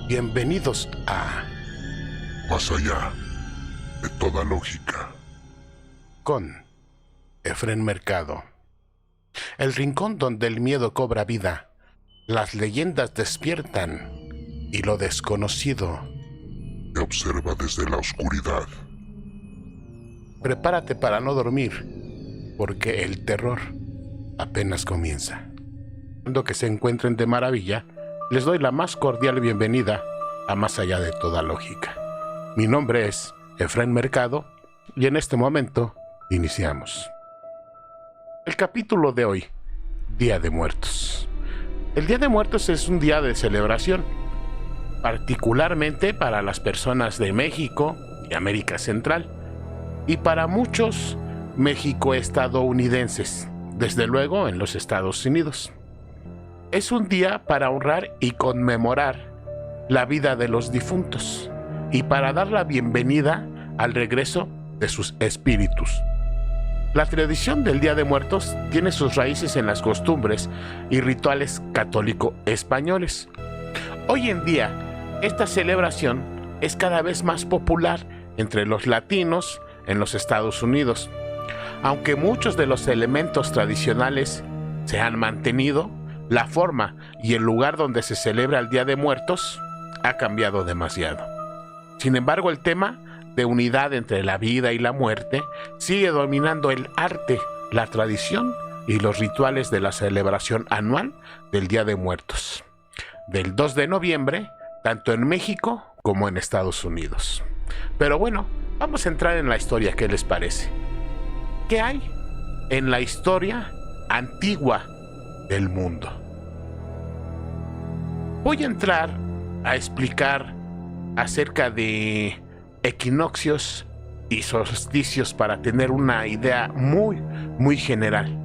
Bienvenidos a Más allá de toda lógica. con Efrén Mercado. El rincón donde el miedo cobra vida, las leyendas despiertan y lo desconocido. Te observa desde la oscuridad. Prepárate para no dormir, porque el terror apenas comienza. Esperando que se encuentren de maravilla, les doy la más cordial bienvenida a Más allá de toda lógica. Mi nombre es Efrén Mercado y en este momento iniciamos. El capítulo de hoy, Día de Muertos. El Día de Muertos es un día de celebración, particularmente para las personas de México y América Central, y para muchos mexico-estadounidenses, desde luego en los Estados Unidos. Es un día para honrar y conmemorar la vida de los difuntos y para dar la bienvenida al regreso de sus espíritus. La tradición del Día de Muertos tiene sus raíces en las costumbres y rituales católico-españoles. Hoy en día, esta celebración es cada vez más popular entre los latinos en los Estados Unidos. Aunque muchos de los elementos tradicionales se han mantenido, la forma y el lugar donde se celebra el Día de Muertos ha cambiado demasiado. Sin embargo, el tema de unidad entre la vida y la muerte sigue dominando el arte, la tradición y los rituales de la celebración anual del Día de Muertos, del 2 de noviembre, tanto en México como en Estados Unidos. Pero bueno, vamos a entrar en la historia, ¿qué les parece? ¿Qué hay en la historia antigua del mundo? Voy a entrar a explicar acerca de equinoccios y solsticios para tener una idea muy general.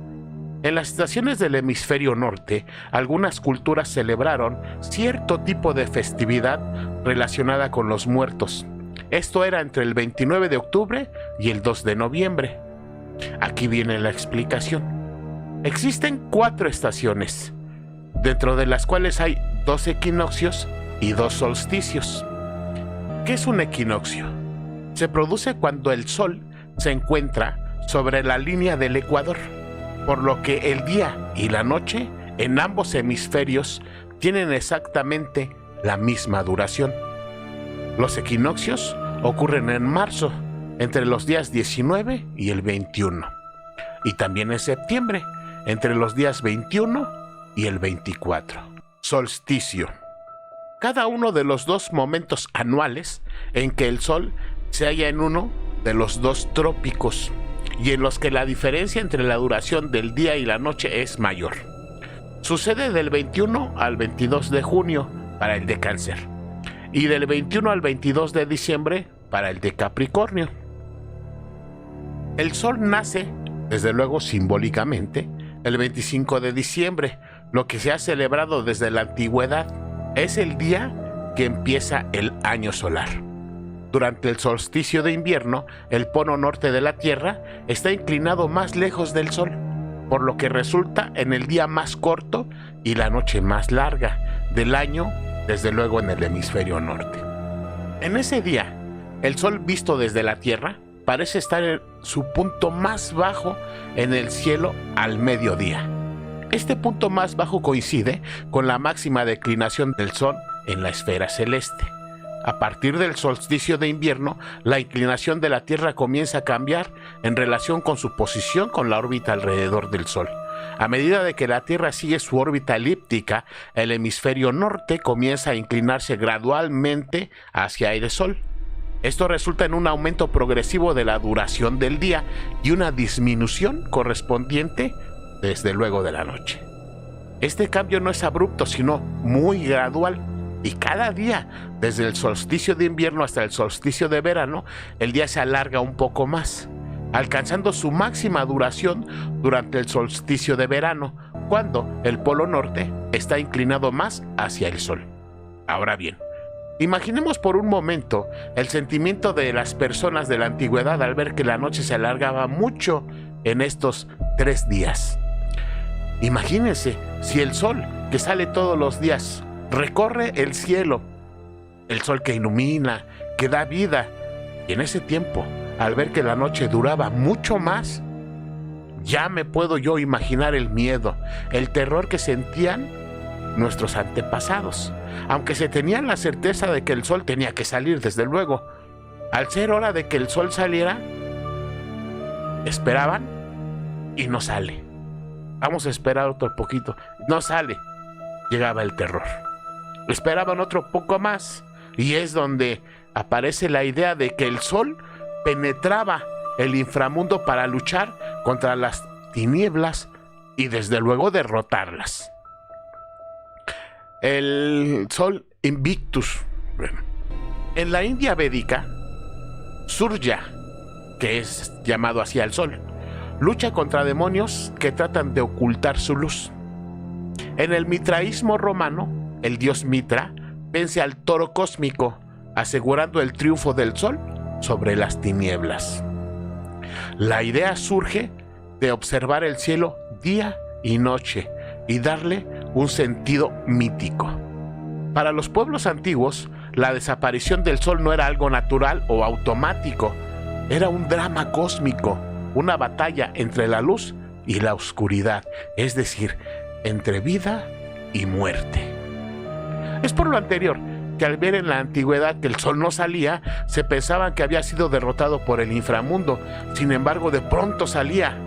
En las estaciones del hemisferio norte, algunas culturas celebraron cierto tipo de festividad relacionada con los muertos. Esto era entre el 29 de octubre y el 2 de noviembre. Aquí viene la explicación. Existen 4 estaciones, dentro de las cuales hay 2 equinoccios y 2 solsticios. ¿Qué es un equinoccio? Se produce cuando el sol se encuentra sobre la línea del ecuador, por lo que el día y la noche en ambos hemisferios tienen exactamente la misma duración. Los equinoccios ocurren en marzo, entre los días 19 y el 21, y también en septiembre, entre los días 21 y el 24. Solsticio. Cada uno de los 2 momentos anuales en que el sol se halla en uno de los 2 trópicos y en los que la diferencia entre la duración del día y la noche es mayor. Sucede del 21 al 22 de junio para el de Cáncer y del 21 al 22 de diciembre para el de Capricornio. El sol nace, desde luego simbólicamente, el 25 de diciembre, lo que se ha celebrado desde la antigüedad. Es el día que empieza el año solar. Durante el solsticio de invierno, el polo norte de la Tierra está inclinado más lejos del Sol, por lo que resulta en el día más corto y la noche más larga del año, desde luego en el hemisferio norte. En ese día, el Sol visto desde la Tierra parece estar en su punto más bajo en el cielo al mediodía. Este punto más bajo coincide con la máxima declinación del Sol en la esfera celeste. A partir del solsticio de invierno, la inclinación de la Tierra comienza a cambiar en relación con su posición con la órbita alrededor del Sol. A medida de que la Tierra sigue su órbita elíptica, el hemisferio norte comienza a inclinarse gradualmente hacia el Sol. Esto resulta en un aumento progresivo de la duración del día y una disminución correspondiente desde luego de la noche. Este cambio no es abrupto, sino muy gradual, y cada día, desde el solsticio de invierno hasta el solsticio de verano, el día se alarga un poco más, alcanzando su máxima duración durante el solsticio de verano, cuando el polo norte está inclinado más hacia el sol. Ahora bien, imaginemos por un momento el sentimiento de las personas de la antigüedad al ver que la noche se alargaba mucho en estos 3 días. Imagínense si el sol, que sale todos los días, recorre el cielo el sol que ilumina, que da vida. Y en ese tiempo, al ver que la noche duraba mucho más, ya me puedo yo imaginar el miedo, el terror que sentían nuestros antepasados, aunque se tenían la certeza de que el sol tenía que salir, desde luego. Al ser hora de que el sol saliera, esperaban y no sale. Vamos a esperar otro poquito, no sale. Llegaba el terror. Esperaban otro poco más y es donde aparece la idea de que el sol penetraba el inframundo para luchar contra las tinieblas y desde luego derrotarlas. El sol Invictus. En la India védica, Surya, que es llamado así al sol, lucha contra demonios que tratan de ocultar su luz. En el mitraísmo romano, el dios Mitra vence al toro cósmico, asegurando el triunfo del sol sobre las tinieblas. La idea surge de observar el cielo día y noche y darle un sentido mítico. Para los pueblos antiguos, la desaparición del sol no era algo natural o automático, era un drama cósmico, una batalla entre la luz y la oscuridad, es decir, entre vida y muerte. Es por lo anterior que al ver en la antigüedad que el sol no salía, se pensaban que había sido derrotado por el inframundo. Sin embargo, de pronto salía.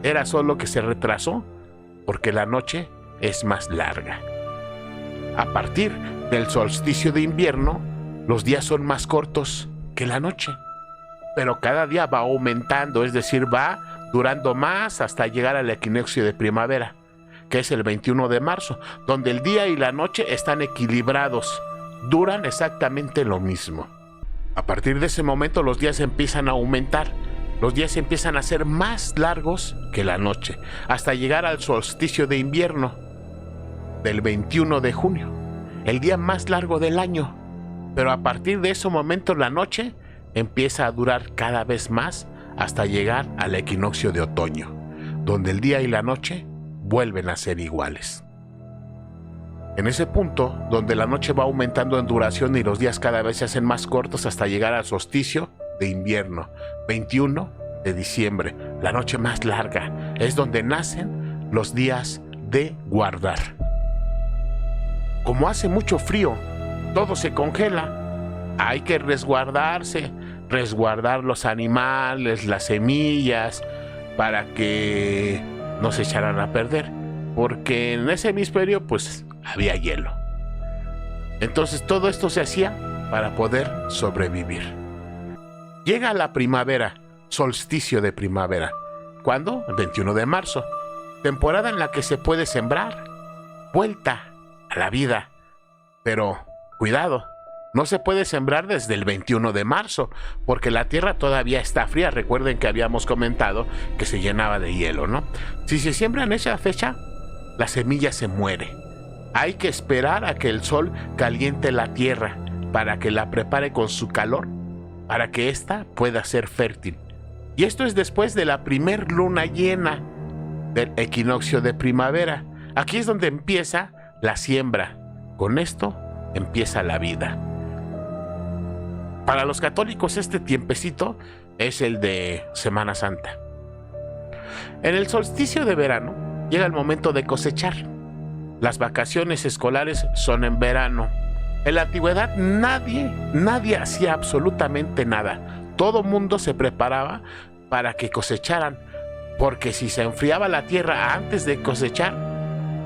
Era solo que se retrasó porque la noche es más larga. A partir del solsticio de invierno, los días son más cortos que la noche, pero cada día va aumentando, es decir, va durando más hasta llegar al equinoccio de primavera, que es el 21 de marzo, donde el día y la noche están equilibrados, duran exactamente lo mismo. A partir de ese momento los días empiezan a aumentar, los días empiezan a ser más largos que la noche, hasta llegar al solsticio de invierno, del 21 de junio, el día más largo del año. Pero a partir de ese momento la noche empieza a durar cada vez más hasta llegar al equinoccio de otoño, donde el día y la noche vuelven a ser iguales. En ese punto, donde la noche va aumentando en duración y los días cada vez se hacen más cortos hasta llegar al solsticio de invierno, 21 de diciembre, la noche más larga, es donde nacen los días de guardar. Como hace mucho frío, todo se congela, hay que resguardarse, resguardar los animales, las semillas, para que no se echaran a perder, porque en ese hemisferio pues había hielo. Entonces todo esto se hacía para poder sobrevivir. Llega la primavera, solsticio de primavera. ¿Cuándo? El 21 de marzo, temporada en la que se puede sembrar, vuelta a la vida. Pero cuidado, no se puede sembrar desde el 21 de marzo, porque la tierra todavía está fría. Recuerden que habíamos comentado que se llenaba de hielo, ¿no? Si se siembra en esa fecha, la semilla se muere. Hay que esperar a que el sol caliente la tierra para que la prepare con su calor, para que ésta pueda ser fértil. Y esto es después de la primer luna llena del equinoccio de primavera. Aquí es donde empieza la siembra. Con esto empieza la vida. Para los católicos este tiempecito es el de Semana Santa. En el solsticio de verano llega el momento de cosechar. Las vacaciones escolares son en verano. En la antigüedad nadie hacía absolutamente nada. Todo mundo se preparaba para que cosecharan, porque si se enfriaba la tierra antes de cosechar,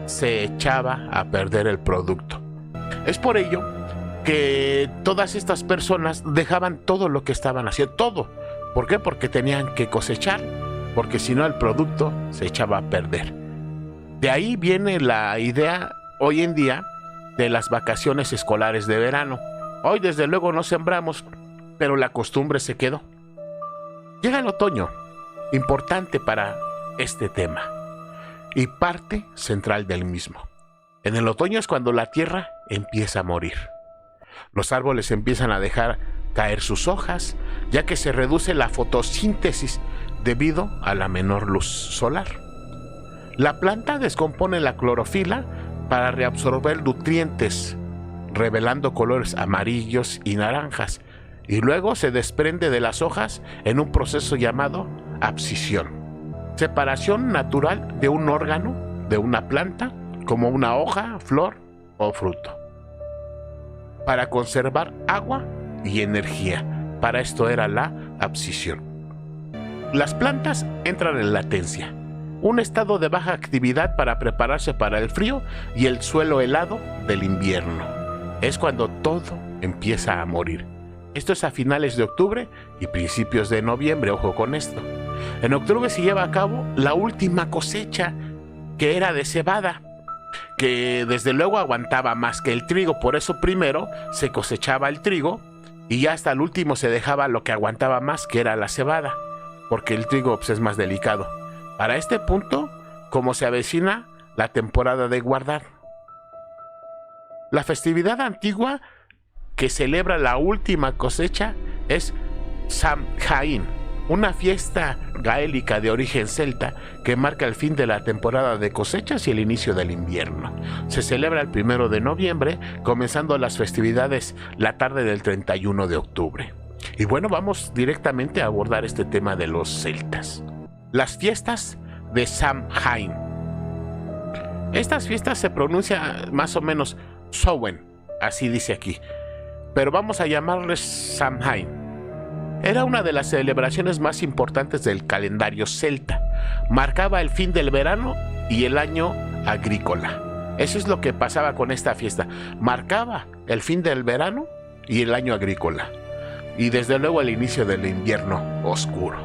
se echaba a perder el producto. Es por ello que todas estas personas dejaban todo lo que estaban haciendo, todo. ¿Por qué? Porque tenían que cosechar, porque si no el producto se echaba a perder. De ahí viene la idea hoy en día de las vacaciones escolares de verano. Hoy desde luego no sembramos, pero la costumbre se quedó. Llega el otoño, importante para este tema, y parte central del mismo. En el otoño es cuando la tierra empieza a morir. Los árboles empiezan a dejar caer sus hojas, ya que se reduce la fotosíntesis debido a la menor luz solar. La planta descompone la clorofila para reabsorber nutrientes, revelando colores amarillos y naranjas, y luego se desprende de las hojas en un proceso llamado abscisión, separación natural de un órgano de una planta, como una hoja, flor o fruto, para conservar agua y energía. Para esto era la abscisión. Las plantas entran en latencia, un estado de baja actividad para prepararse para el frío y el suelo helado del invierno. Es cuando todo empieza a morir. Esto es a finales de octubre y principios de noviembre, ojo con esto. En octubre se lleva a cabo la última cosecha, que era de cebada, que desde luego aguantaba más que el trigo. Por eso primero se cosechaba el trigo y ya hasta el último se dejaba lo que aguantaba más, que era la cebada, porque el trigo pues, es más delicado. Para este punto, como se avecina la temporada de guardar. La festividad antigua que celebra la última cosecha es Samhain, una fiesta gaélica de origen celta que marca el fin de la temporada de cosechas y el inicio del invierno. Se celebra el 1 de noviembre, comenzando las festividades la tarde del 31 de octubre. Y bueno, vamos directamente a abordar este tema de los celtas. Las fiestas de Samhain. Estas fiestas se pronuncia más o menos Samhain, así dice aquí, pero vamos a llamarles Samhain. Era una de las celebraciones más importantes del calendario celta. Marcaba el fin del verano y el año agrícola. Eso es lo que pasaba con esta fiesta. Marcaba el fin del verano y el año agrícola. Y desde luego el inicio del invierno oscuro.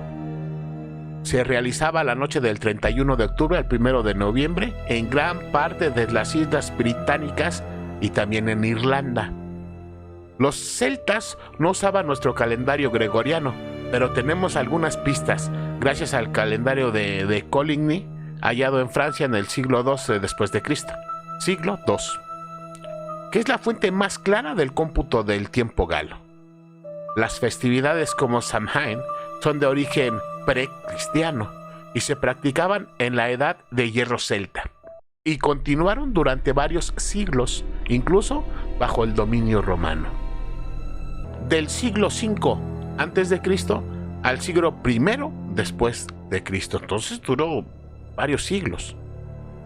Se realizaba la noche del 31 de octubre al 1 de noviembre en gran parte de las islas británicas y también en Irlanda. Los celtas no usaban nuestro calendario gregoriano, pero tenemos algunas pistas gracias al calendario de Coligny, hallado en Francia en el siglo II después de Cristo, siglo II, que es la fuente más clara del cómputo del tiempo galo. Las festividades como Samhain son de origen precristiano y se practicaban en la edad de hierro celta y continuaron durante varios siglos, incluso bajo el dominio romano. Del siglo V antes de Cristo al siglo I después de Cristo. Entonces duró varios siglos.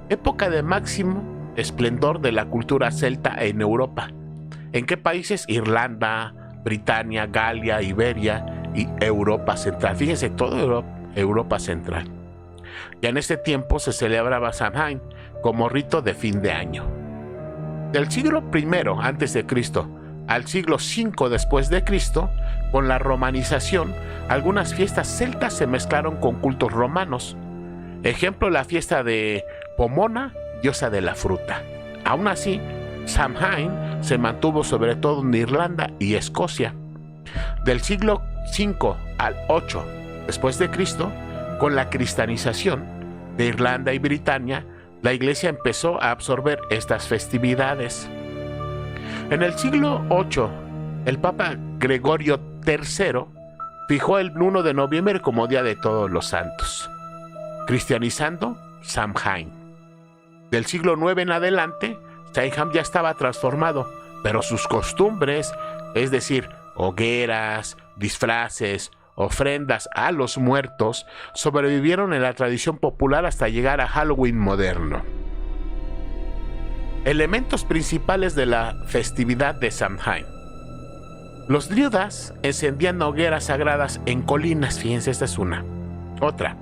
Época de máximo esplendor de la cultura celta en Europa. ¿En qué países? Irlanda, Britania, Galia, Iberia y Europa Central. Fíjense, toda Europa Central. Ya en este tiempo se celebraba Samhain como rito de fin de año. Del siglo I antes de Cristo al siglo V después de Cristo, con la romanización, algunas fiestas celtas se mezclaron con cultos romanos. Ejemplo, la fiesta de Pomona, diosa de la fruta. Aún así, Samhain se mantuvo sobre todo en Irlanda y Escocia. Del siglo V al VIII después de Cristo, con la cristianización de Irlanda y Britania, la Iglesia empezó a absorber estas festividades. En el siglo VIII, el Papa Gregorio III fijó el 1 de noviembre como Día de Todos los Santos, cristianizando Samhain. Del siglo IX en adelante, Samhain ya estaba transformado, pero sus costumbres, es decir, hogueras, disfraces, ofrendas a los muertos, sobrevivieron en la tradición popular hasta llegar a Halloween moderno. Elementos principales de la festividad de Samhain. Los druidas encendían hogueras sagradas en colinas, fíjense, esta es una. Otra,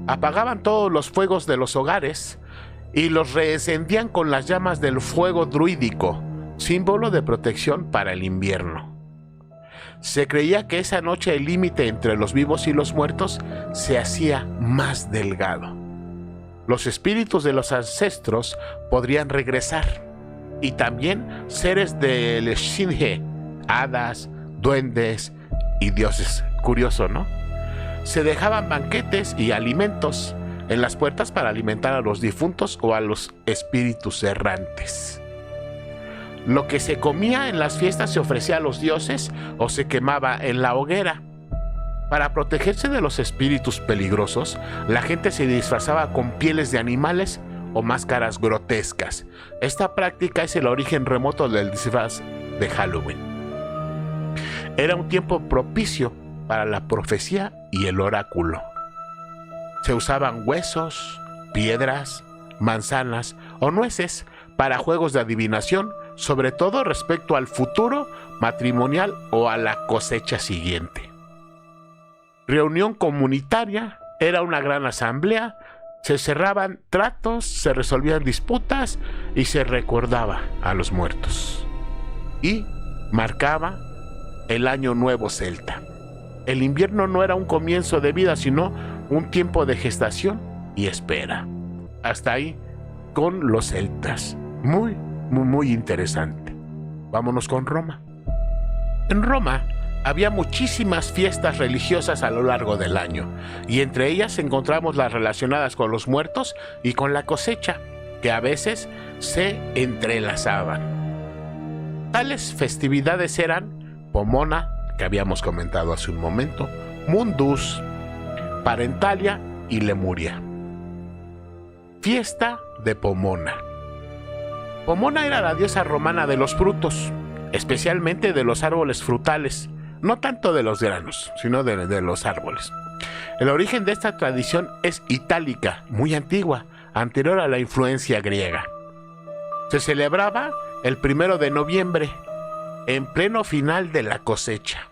apagaban todos los fuegos de los hogares y los reencendían con las llamas del fuego druídico, símbolo de protección para el invierno. Se creía que esa noche el límite entre los vivos y los muertos se hacía más delgado. Los espíritus de los ancestros podrían regresar, y también seres del Shinhe, hadas, duendes y dioses. Curioso, ¿no? Se dejaban banquetes y alimentos en las puertas para alimentar a los difuntos o a los espíritus errantes. Lo que se comía en las fiestas se ofrecía a los dioses o se quemaba en la hoguera. Para protegerse de los espíritus peligrosos, la gente se disfrazaba con pieles de animales o máscaras grotescas. Esta práctica es el origen remoto del disfraz de Halloween. Era un tiempo propicio para la profecía y el oráculo. Se usaban huesos, piedras, manzanas o nueces para juegos de adivinación, sobre todo respecto al futuro matrimonial o a la cosecha siguiente. Reunión comunitaria era una gran asamblea, se cerraban tratos, se resolvían disputas y se recordaba a los muertos. Y marcaba el año nuevo celta. El invierno no era un comienzo de vida, sino un tiempo de gestación y espera. Hasta ahí con los celtas. Muy interesante. Vámonos con Roma. En Roma había muchísimas fiestas religiosas a lo largo del año, y entre ellas encontramos las relacionadas con los muertos y con la cosecha, que a veces se entrelazaban. Tales festividades eran Pomona, que habíamos comentado hace un momento, Mundus, Parentalia y Lemuria. Fiesta de Pomona. Pomona era la diosa romana de los frutos, especialmente de los árboles frutales, no tanto de los granos, sino de los árboles. El origen de esta tradición es itálica, muy antigua, anterior a la influencia griega. Se celebraba el 1 de noviembre, en pleno final de la cosecha.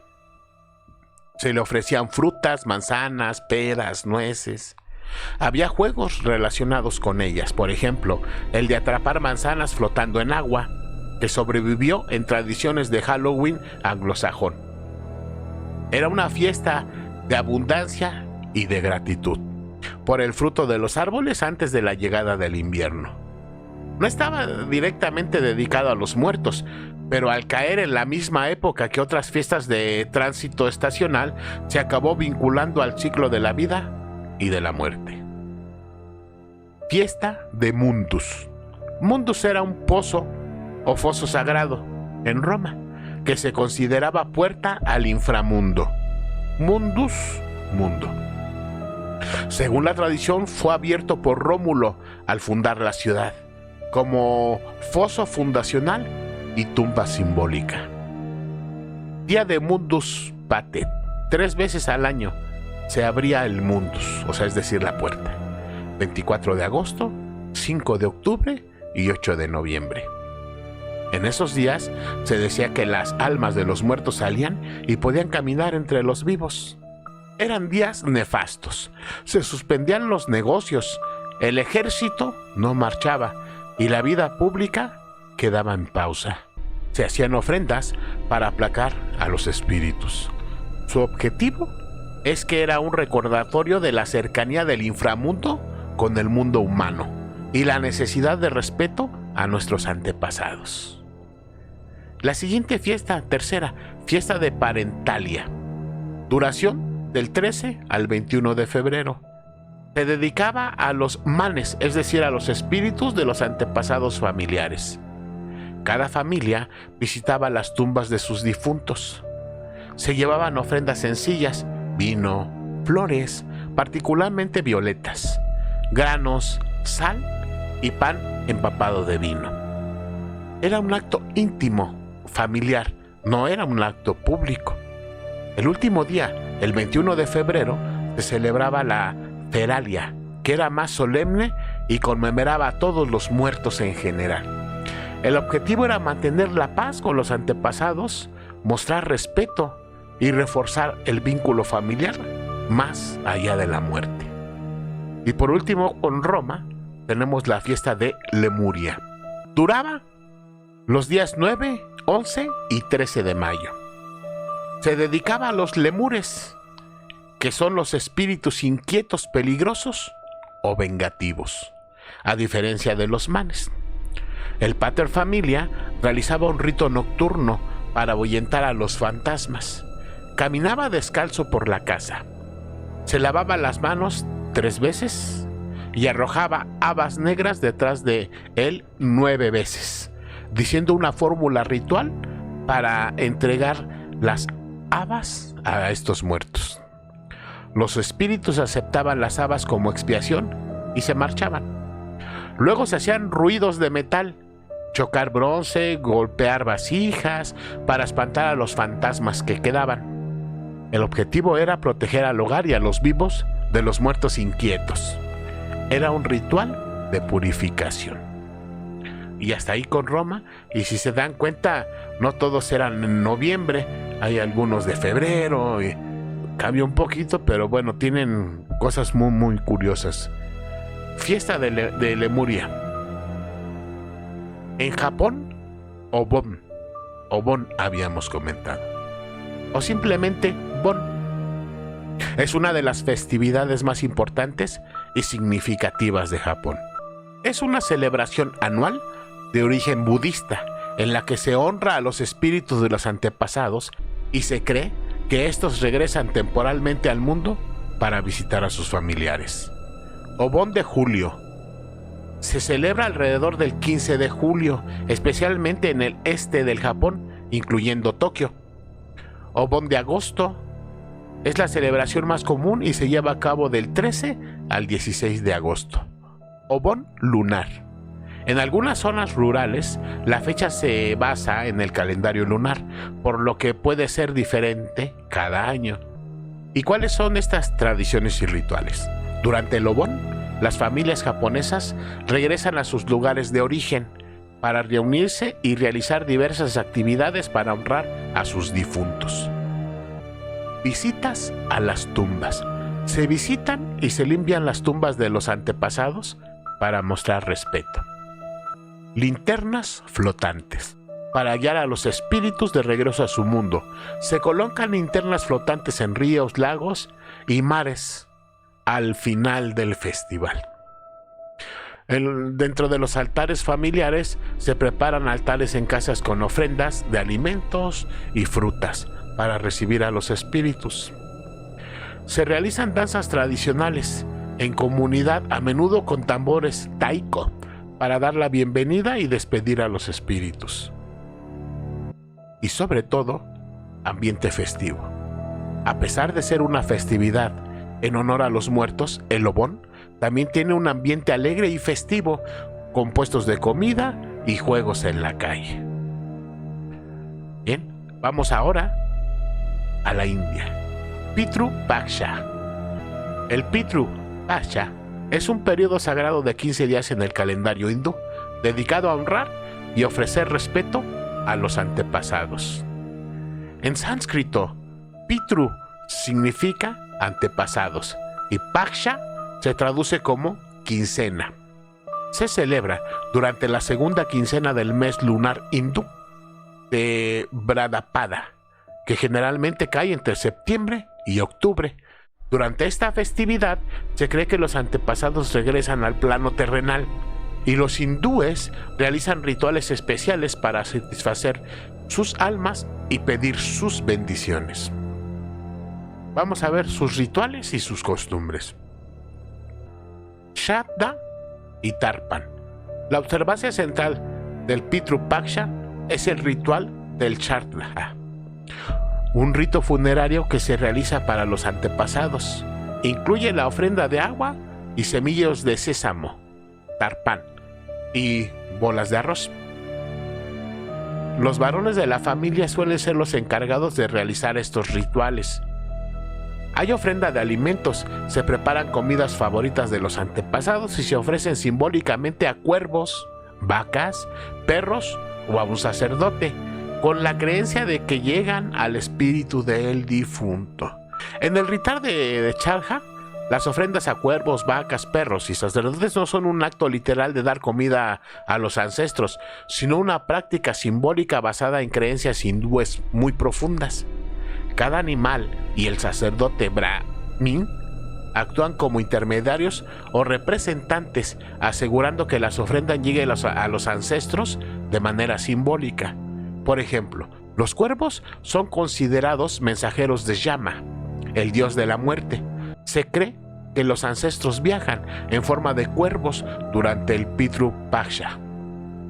Se le ofrecían frutas, manzanas, peras, nueces. Había juegos relacionados con ellas, por ejemplo, el de atrapar manzanas flotando en agua, que sobrevivió en tradiciones de Halloween anglosajón. Era una fiesta de abundancia y de gratitud por el fruto de los árboles antes de la llegada del invierno. No estaba directamente dedicado a los muertos, pero al caer en la misma época que otras fiestas de tránsito estacional, se acabó vinculando al ciclo de la vida y de la muerte. Fiesta de Mundus. Mundus era un pozo o foso sagrado en Roma, que se consideraba puerta al inframundo. Mundus, mundo. Según la tradición, fue abierto por Rómulo al fundar la ciudad, como foso fundacional y tumba simbólica. Día de Mundus Patet. 3 veces al año se abría el Mundus, o sea, es decir, la puerta. 24 de agosto, 5 de octubre y 8 de noviembre. En esos días se decía que las almas de los muertos salían y podían caminar entre los vivos. Eran días nefastos. Se suspendían los negocios, el ejército no marchaba y la vida pública quedaba en pausa. Se hacían ofrendas para aplacar a los espíritus. Su objetivo es que era un recordatorio de la cercanía del inframundo con el mundo humano y la necesidad de respeto a nuestros antepasados. La siguiente fiesta, tercera, fiesta de Parentalia. Duración del 13 al 21 de febrero. Se dedicaba a los manes, es decir, a los espíritus de los antepasados familiares. Cada familia visitaba las tumbas de sus difuntos. Se llevaban ofrendas sencillas, vino, flores, particularmente violetas, granos, sal y pan empapado de vino. Era un acto íntimo, familiar, no era un acto público. El último día, el 21 de febrero, se celebraba la Feralia, que era más solemne y conmemoraba a todos los muertos en general. El objetivo era mantener la paz con los antepasados, mostrar respeto y reforzar el vínculo familiar más allá de la muerte. Y por último, con Roma, tenemos la fiesta de Lemuria. Duraba los días 9, 11 y 13 de mayo. Se dedicaba a los lemures, que son los espíritus inquietos, peligrosos o vengativos, a diferencia de los manes. El pater familia realizaba un rito nocturno para ahuyentar a los fantasmas. Caminaba descalzo por la casa. Se lavaba las manos 3 veces y arrojaba habas negras detrás de él 9 veces, diciendo una fórmula ritual para entregar las habas a estos muertos. Los espíritus aceptaban las habas como expiación y se marchaban. Luego se hacían ruidos de metal, chocar bronce, golpear vasijas para espantar a los fantasmas que quedaban. El objetivo era proteger al hogar y a los vivos de los muertos inquietos. Era un ritual de purificación. Y hasta ahí con Roma, y si se dan cuenta, no todos eran en noviembre, hay algunos de febrero, y cambia un poquito, pero bueno, tienen cosas muy muy curiosas. Fiesta de Lemuria. En Japón, Obon habíamos comentado, o simplemente Bon, es una de las festividades más importantes y significativas de Japón. Es una celebración anual de origen budista en la que se honra a los espíritus de los antepasados y se cree que estos regresan temporalmente al mundo para visitar a sus familiares. Obon de julio. Se celebra alrededor del 15 de julio, especialmente en el este del Japón, incluyendo Tokio. Obon de agosto es la celebración más común y se lleva a cabo del 13 al 16 de agosto. Obon lunar. En algunas zonas rurales, la fecha se basa en el calendario lunar, por lo que puede ser diferente cada año. ¿Y cuáles son estas tradiciones y rituales? Durante el Obon, las familias japonesas regresan a sus lugares de origen para reunirse y realizar diversas actividades para honrar a sus difuntos. Visitas a las tumbas. Se visitan y se limpian las tumbas de los antepasados para mostrar respeto. Linternas flotantes. Para guiar a los espíritus de regreso a su mundo, se colocan linternas flotantes en ríos, lagos y mares al final del festival. Dentro de los altares familiares se preparan altares en casas con ofrendas de alimentos y frutas para recibir a los espíritus. Se realizan danzas tradicionales en comunidad, a menudo con tambores taiko, para dar la bienvenida y despedir a los espíritus. Y sobre todo, ambiente festivo. A pesar de ser una festividad en honor a los muertos, el Obon también tiene un ambiente alegre y festivo, con puestos de comida y juegos en la calle. Bien, vamos ahora a la India. Pitru Paksha. El Pitru Paksha es un periodo sagrado de 15 días en el calendario hindú, dedicado a honrar y ofrecer respeto a los antepasados. En sánscrito, Pitru significa antepasados y Paksha se traduce como quincena. Se celebra durante la segunda quincena del mes lunar hindú de Bhadapada, que generalmente cae entre septiembre y octubre. Durante esta festividad se cree que los antepasados regresan al plano terrenal y los hindúes realizan rituales especiales para satisfacer sus almas y pedir sus bendiciones. Vamos a ver sus rituales y sus costumbres. Shraddha y Tarpan. La observancia central del Pitru Paksha es el ritual del Shraddha, un rito funerario que se realiza para los antepasados. Incluye la ofrenda de agua y semillas de sésamo, tarpán y bolas de arroz. Los varones de la familia suelen ser los encargados de realizar estos rituales. Hay ofrenda de alimentos, se preparan comidas favoritas de los antepasados y se ofrecen simbólicamente a cuervos, vacas, perros o a un sacerdote, con la creencia de que llegan al espíritu del difunto. En el ritual de Shraddha, las ofrendas a cuervos, vacas, perros y sacerdotes no son un acto literal de dar comida a los ancestros, sino una práctica simbólica basada en creencias hindúes muy profundas. Cada animal y el sacerdote brahmin actúan como intermediarios o representantes, asegurando que las ofrendas lleguen a los ancestros de manera simbólica. Por ejemplo, los cuervos son considerados mensajeros de Yama, el dios de la muerte. Se cree que los ancestros viajan en forma de cuervos durante el Pitru Paksha.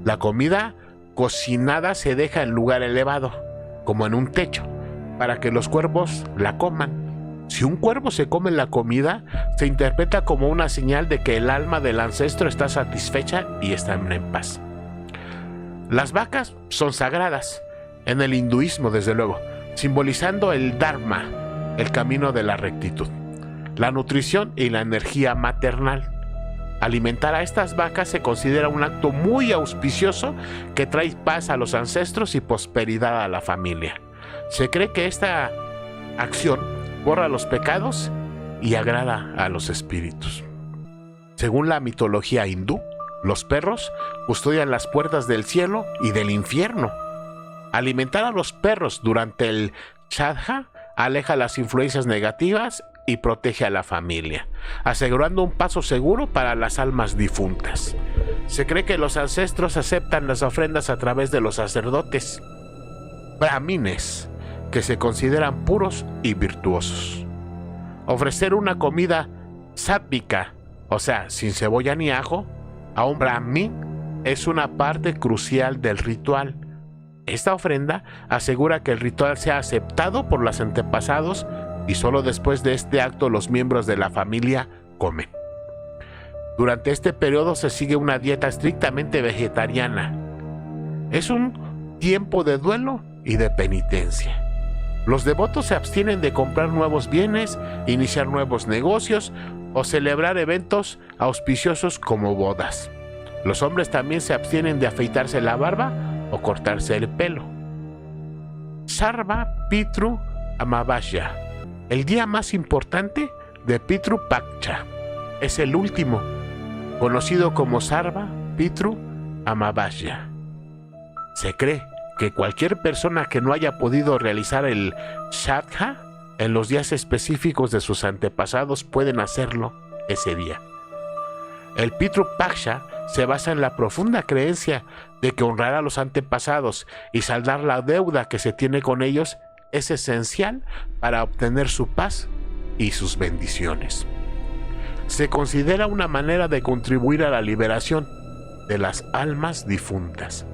La comida cocinada se deja en lugar elevado, como en un techo, para que los cuervos la coman. Si un cuervo se come la comida, se interpreta como una señal de que el alma del ancestro está satisfecha y está en paz. Las vacas son sagradas, en el hinduismo desde luego, simbolizando el Dharma, el camino de la rectitud, la nutrición y la energía maternal. Alimentar a estas vacas se considera un acto muy auspicioso que trae paz a los ancestros y prosperidad a la familia. Se cree que esta acción borra los pecados y agrada a los espíritus. Según la mitología hindú, los perros custodian las puertas del cielo y del infierno. Alimentar a los perros durante el Shraddha aleja las influencias negativas y protege a la familia, asegurando un paso seguro para las almas difuntas. Se cree que los ancestros aceptan las ofrendas a través de los sacerdotes brahmines, que se consideran puros y virtuosos. Ofrecer una comida sátvica, o sea, sin cebolla ni ajo, a un brahmin es una parte crucial del ritual. Esta ofrenda asegura que el ritual sea aceptado por los antepasados y solo después de este acto los miembros de la familia comen. Durante este periodo se sigue una dieta estrictamente vegetariana. Es un tiempo de duelo y de penitencia. Los devotos se abstienen de comprar nuevos bienes, iniciar nuevos negocios o celebrar eventos auspiciosos como bodas. Los hombres también se abstienen de afeitarse la barba o cortarse el pelo. Sarva Pitru Amavasya, el día más importante de Pitru Paksha, es el último, conocido como Sarva Pitru Amavasya. Se cree que cualquier persona que no haya podido realizar el Shraddha en los días específicos de sus antepasados pueden hacerlo ese día. El Pitru Paksha se basa en la profunda creencia de que honrar a los antepasados y saldar la deuda que se tiene con ellos es esencial para obtener su paz y sus bendiciones. Se considera una manera de contribuir a la liberación de las almas difuntas.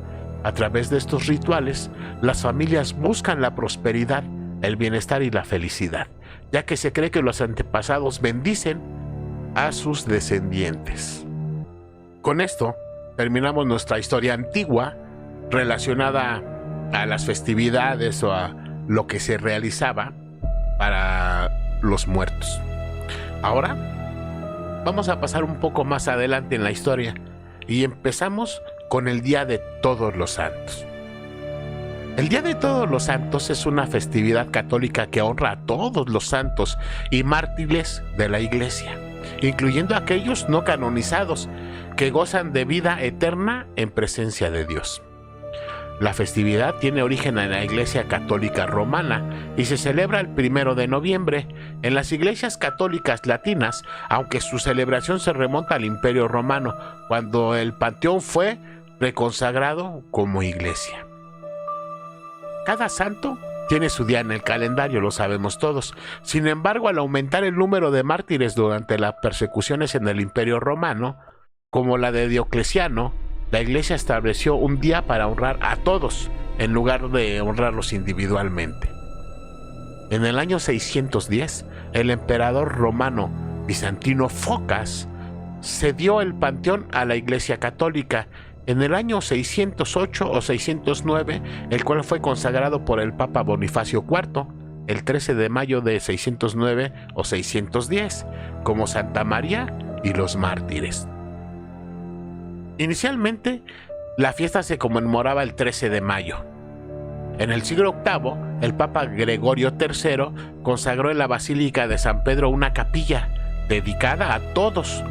A través de estos rituales, las familias buscan la prosperidad, el bienestar y la felicidad, ya que se cree que los antepasados bendicen a sus descendientes. Con esto, terminamos nuestra historia antigua relacionada a las festividades o a lo que se realizaba para los muertos. Ahora, vamos a pasar un poco más adelante en la historia y empezamos con el Día de Todos los Santos. El Día de Todos los Santos es una festividad católica que honra a todos los santos y mártires de la Iglesia, incluyendo a aquellos no canonizados que gozan de vida eterna en presencia de Dios. La festividad tiene origen en la Iglesia Católica Romana y se celebra el 1 de noviembre en las iglesias católicas latinas, aunque su celebración se remonta al Imperio Romano, cuando el Panteón fue reconsagrado como iglesia. Cada santo tiene su día en el calendario, lo sabemos todos. Sin embargo, al aumentar el número de mártires durante las persecuciones en el Imperio Romano, como la de Diocleciano, la Iglesia estableció un día para honrar a todos, en lugar de honrarlos individualmente. En el año 610, el emperador romano bizantino Focas cedió el panteón a la Iglesia Católica en el año 608 o 609, el cual fue consagrado por el Papa Bonifacio IV el 13 de mayo de 609 o 610 como Santa María y los Mártires. Inicialmente, la fiesta se conmemoraba el 13 de mayo. En el siglo VIII, el Papa Gregorio III consagró en la Basílica de San Pedro una capilla dedicada a todos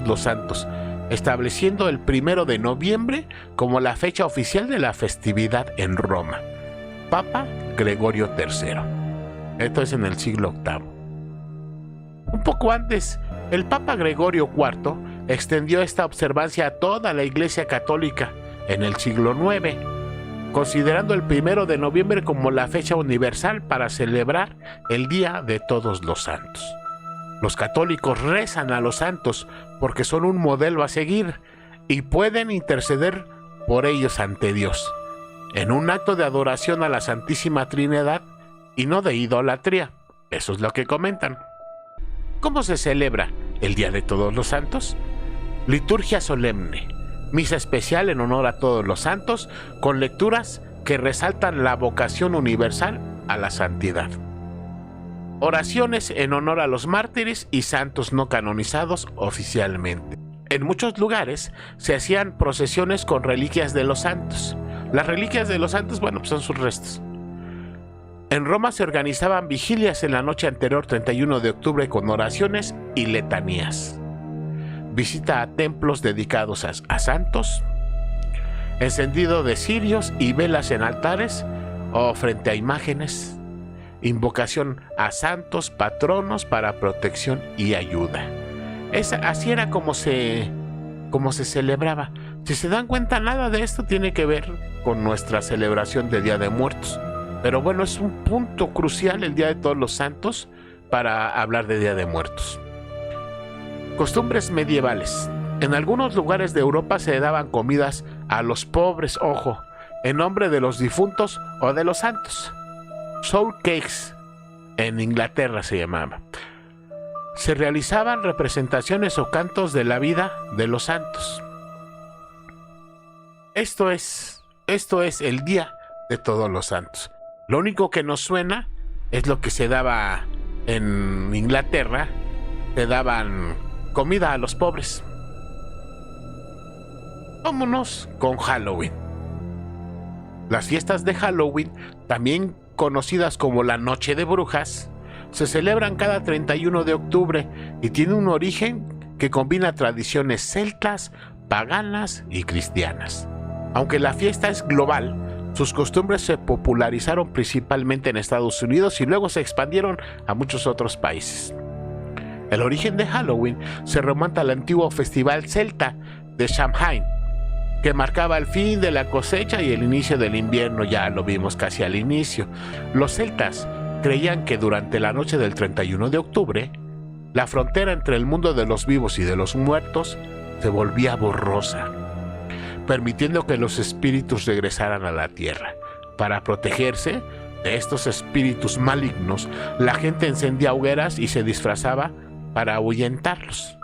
los santos, estableciendo el 1 de noviembre como la fecha oficial de la festividad en Roma. Papa Gregorio III. Esto es en el siglo VIII. Un poco antes, el Papa Gregorio IV extendió esta observancia a toda la Iglesia Católica en el siglo IX, considerando el 1 de noviembre como la fecha universal para celebrar el Día de Todos los Santos. Los católicos rezan a los santos porque son un modelo a seguir y pueden interceder por ellos ante Dios, en un acto de adoración a la Santísima Trinidad y no de idolatría. Eso es lo que comentan. ¿Cómo se celebra el Día de Todos los Santos? Liturgia solemne, misa especial en honor a todos los santos, con lecturas que resaltan la vocación universal a la santidad. Oraciones en honor a los mártires y santos no canonizados oficialmente. En muchos lugares se hacían procesiones con reliquias de los santos. Las reliquias de los santos, bueno, pues son sus restos. En Roma se organizaban vigilias en la noche anterior 31 de octubre con oraciones y letanías. Visita a templos dedicados a santos, encendido de cirios y velas en altares o frente a imágenes, invocación a santos patronos para protección y ayuda. Así era como se celebraba. Si se dan cuenta, nada de esto tiene que ver con nuestra celebración de Día de Muertos. Pero bueno, es un punto crucial el Día de Todos los Santos para hablar de Día de Muertos. Costumbres medievales. En algunos lugares de Europa se daban comidas a los pobres, ojo, en nombre de los difuntos o de los santos. Soul cakes, en Inglaterra se llamaba. Se realizaban representaciones o cantos de la vida de los santos. Esto es el Día de Todos los Santos. Lo único que nos suena es lo que se daba en Inglaterra. Se daban comida a los pobres. Vámonos con Halloween. Las fiestas de Halloween, también conocidas como la Noche de Brujas, se celebran cada 31 de octubre y tiene un origen que combina tradiciones celtas, paganas y cristianas. Aunque la fiesta es global, sus costumbres se popularizaron principalmente en Estados Unidos y luego se expandieron a muchos otros países. El origen de Halloween se remonta al antiguo festival celta de Samhain, que marcaba el fin de la cosecha y el inicio del invierno. Ya lo vimos casi al inicio. Los celtas creían que durante la noche del 31 de octubre, la frontera entre el mundo de los vivos y de los muertos se volvía borrosa, permitiendo que los espíritus regresaran a la tierra. Para protegerse de estos espíritus malignos, la gente encendía hogueras y se disfrazaba para ahuyentarlos.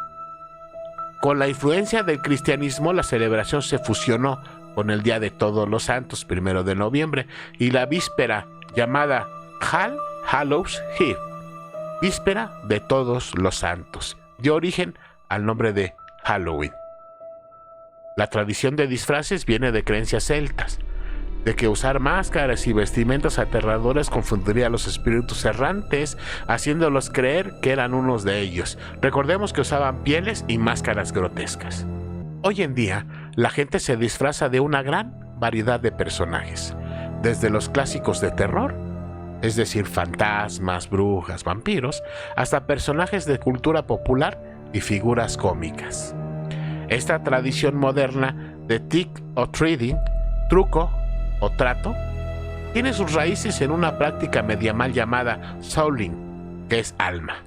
Con la influencia del cristianismo, la celebración se fusionó con el Día de Todos los Santos, 1 de noviembre, y la víspera llamada Hallows Eve, víspera de Todos los Santos, dio origen al nombre de Halloween. La tradición de disfraces viene de creencias celtas, de que usar máscaras y vestimentas aterradoras confundiría a los espíritus errantes, haciéndolos creer que eran unos de ellos. Recordemos que usaban pieles y máscaras grotescas. Hoy en día, la gente se disfraza de una gran variedad de personajes, desde los clásicos de terror, es decir, fantasmas, brujas, vampiros, hasta personajes de cultura popular y figuras cómicas. Esta tradición moderna de trick or treating, truco o trato, tiene sus raíces en una práctica medieval llamada souling, que es alma,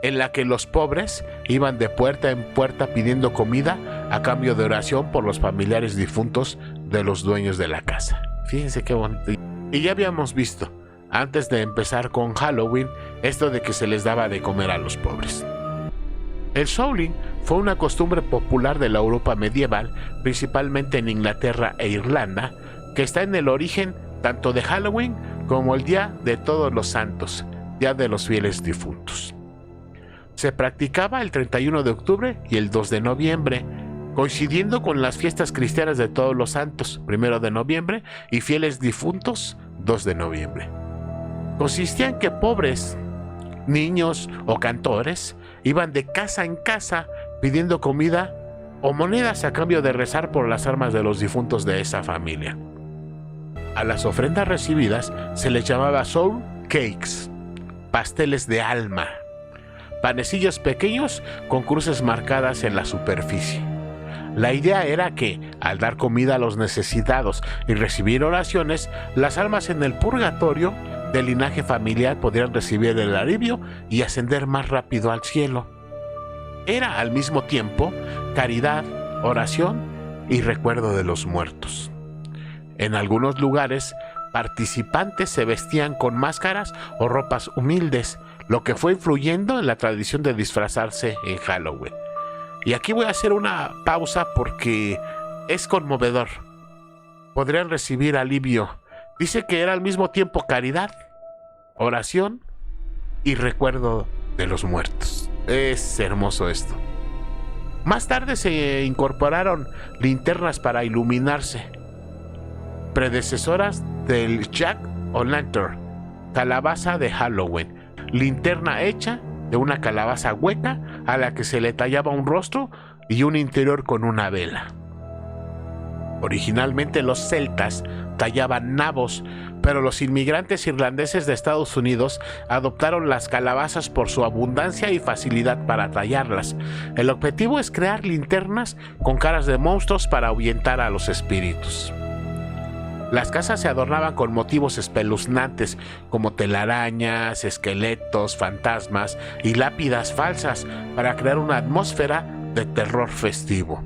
en la que los pobres iban de puerta en puerta pidiendo comida a cambio de oración por los familiares difuntos de los dueños de la casa. Fíjense qué bonito. Y ya habíamos visto, antes de empezar con Halloween, esto de que se les daba de comer a los pobres. El souling fue una costumbre popular de la Europa medieval, principalmente en Inglaterra e Irlanda, que está en el origen tanto de Halloween como el Día de Todos los Santos, Día de los Fieles Difuntos. Se practicaba el 31 de octubre y el 2 de noviembre, coincidiendo con las fiestas cristianas de Todos los Santos, 1 de noviembre, y Fieles Difuntos, 2 de noviembre. Consistía en que pobres, niños o cantores iban de casa en casa pidiendo comida o monedas a cambio de rezar por las almas de los difuntos de esa familia. A las ofrendas recibidas se les llamaba soul cakes, pasteles de alma, panecillos pequeños con cruces marcadas en la superficie. La idea era que, al dar comida a los necesitados y recibir oraciones, las almas en el purgatorio del linaje familiar podrían recibir el alivio y ascender más rápido al cielo. Era al mismo tiempo caridad, oración y recuerdo de los muertos. En algunos lugares, participantes se vestían con máscaras o ropas humildes, lo que fue influyendo en la tradición de disfrazarse en Halloween. Y aquí voy a hacer una pausa porque es conmovedor. Podrían recibir alivio. Dice que era al mismo tiempo caridad, oración y recuerdo de los muertos. Es hermoso esto. Más tarde se incorporaron linternas para iluminarse, predecesoras del Jack-o'-lantern, calabaza de Halloween, linterna hecha de una calabaza hueca a la que se le tallaba un rostro y un interior con una vela. Originalmente los celtas tallaban nabos, pero los inmigrantes irlandeses de Estados Unidos adoptaron las calabazas por su abundancia y facilidad para tallarlas. El objetivo es crear linternas con caras de monstruos para ahuyentar a los espíritus. Las casas se adornaban con motivos espeluznantes como telarañas, esqueletos, fantasmas y lápidas falsas para crear una atmósfera de terror festivo.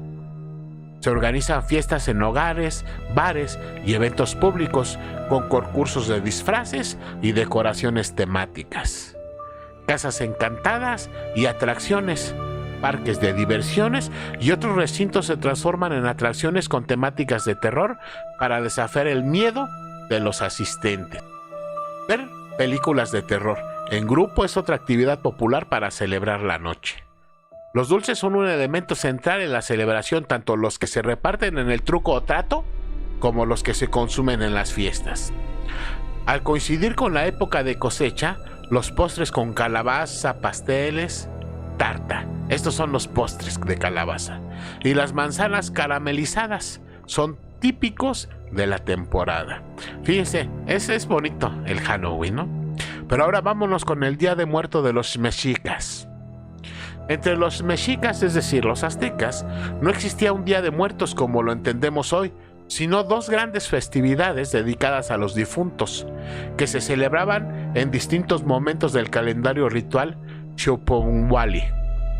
Se organizan fiestas en hogares, bares y eventos públicos con concursos de disfraces y decoraciones temáticas. Casas encantadas y atracciones, parques de diversiones y otros recintos se transforman en atracciones con temáticas de terror para desafiar el miedo de los asistentes. Ver películas de terror en grupo es otra actividad popular para celebrar la noche. Los dulces son un elemento central en la celebración, tanto los que se reparten en el truco o trato como los que se consumen en las fiestas. Al coincidir con la época de cosecha, los postres con calabaza, pasteles, tarta. Estos son los postres de calabaza. Y las manzanas caramelizadas son típicos de la temporada. Fíjense, ese es bonito, el Halloween, ¿no? Pero ahora vámonos con el Día de Muertos de los mexicas. Entre los mexicas, es decir, los aztecas, no existía un Día de Muertos como lo entendemos hoy, sino dos grandes festividades dedicadas a los difuntos, que se celebraban en distintos momentos del calendario ritual Xiuhpohualli.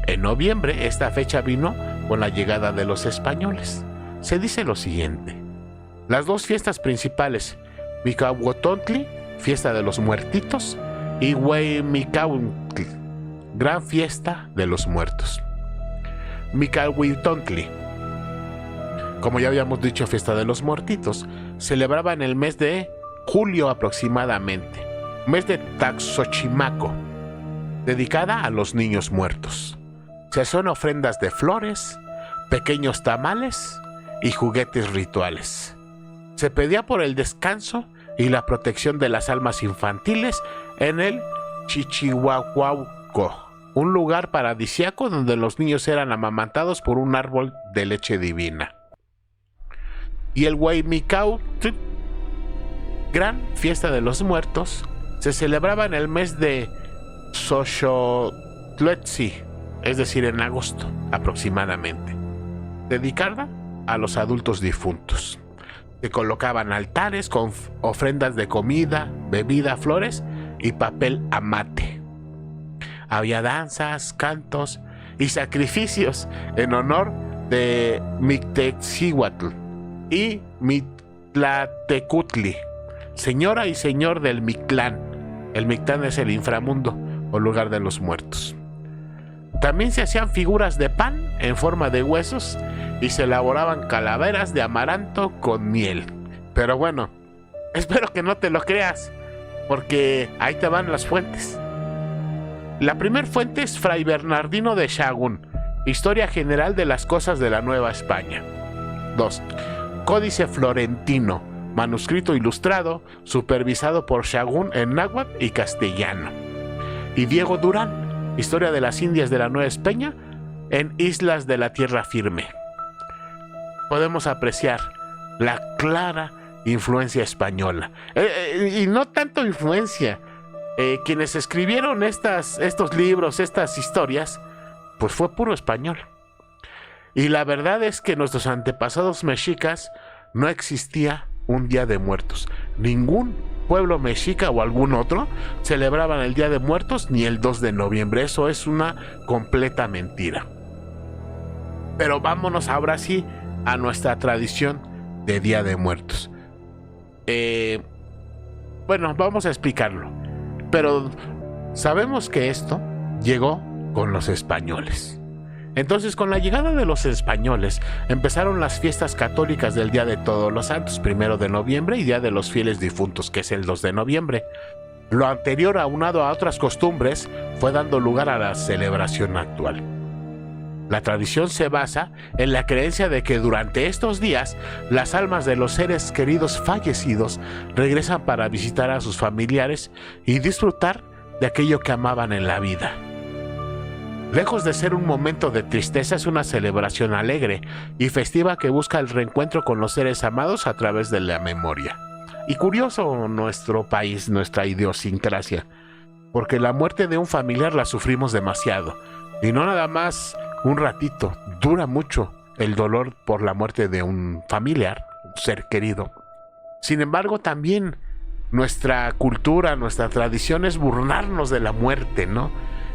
En noviembre, esta fecha vino con la llegada de los españoles. Se dice lo siguiente: las dos fiestas principales, Micahuotontli, fiesta de los muertitos, y Hueymicahuitl, gran fiesta de los muertos. Micahuitontli, como ya habíamos dicho, fiesta de los muertitos, celebraba en el mes de julio aproximadamente, mes de Taxochimaco, dedicada a los niños muertos. Se hacían ofrendas de flores, pequeños tamales y juguetes rituales. Se pedía por el descanso y la protección de las almas infantiles en el Chichihuahuauco, un lugar paradisíaco donde los niños eran amamantados por un árbol de leche divina. Y el Hueymicautl, gran fiesta de los muertos, se celebraba en el mes de Xochotletzi, es decir, en agosto aproximadamente, dedicada a los adultos difuntos. Se colocaban altares con ofrendas de comida, bebida, flores y papel amate. Había danzas, cantos y sacrificios en honor de Mictexihuatl y Mitlatecutli, señora y señor del Mictlán. El Mictlán es el inframundo o lugar de los muertos. También se hacían figuras de pan en forma de huesos y se elaboraban calaveras de amaranto con miel. Pero bueno, espero que no te lo creas, porque ahí te van las fuentes. La primera fuente es Fray Bernardino de Sahagún, Historia General de las Cosas de la Nueva España. 2. Códice Florentino, manuscrito ilustrado, supervisado por Sahagún en náhuatl y castellano. Y Diego Durán, Historia de las Indias de la Nueva España en Islas de la Tierra Firme. Podemos apreciar la clara influencia española. Y no tanto influencia. Quienes escribieron estos libros, estas historias, pues fue puro español. Y la verdad es que nuestros antepasados mexicas no existía un Día de Muertos. Ningún pueblo mexica o algún otro celebraban el Día de Muertos ni el 2 de noviembre. Eso es una completa mentira. Pero vámonos ahora sí a nuestra tradición de Día de Muertos. Bueno, vamos a explicarlo. Pero Sabemos que esto llegó con los españoles. Entonces, con la llegada de los españoles, empezaron las fiestas católicas del Día de Todos los Santos, 1 de noviembre, y Día de los Fieles Difuntos, que es el 2 de noviembre. Lo anterior, aunado a otras costumbres, fue dando lugar a la celebración actual. La tradición se basa en la creencia de que durante estos días, las almas de los seres queridos fallecidos regresan para visitar a sus familiares y disfrutar de aquello que amaban en la vida. Lejos de ser un momento de tristeza, es una celebración alegre y festiva que busca el reencuentro con los seres amados a través de la memoria. Y curioso nuestro país, nuestra idiosincrasia, porque la muerte de un familiar la sufrimos demasiado, y no nada más un ratito, dura mucho el dolor por la muerte de un familiar, un ser querido. Sin embargo, también nuestra cultura, nuestra tradición es burlarnos de la muerte, ¿no?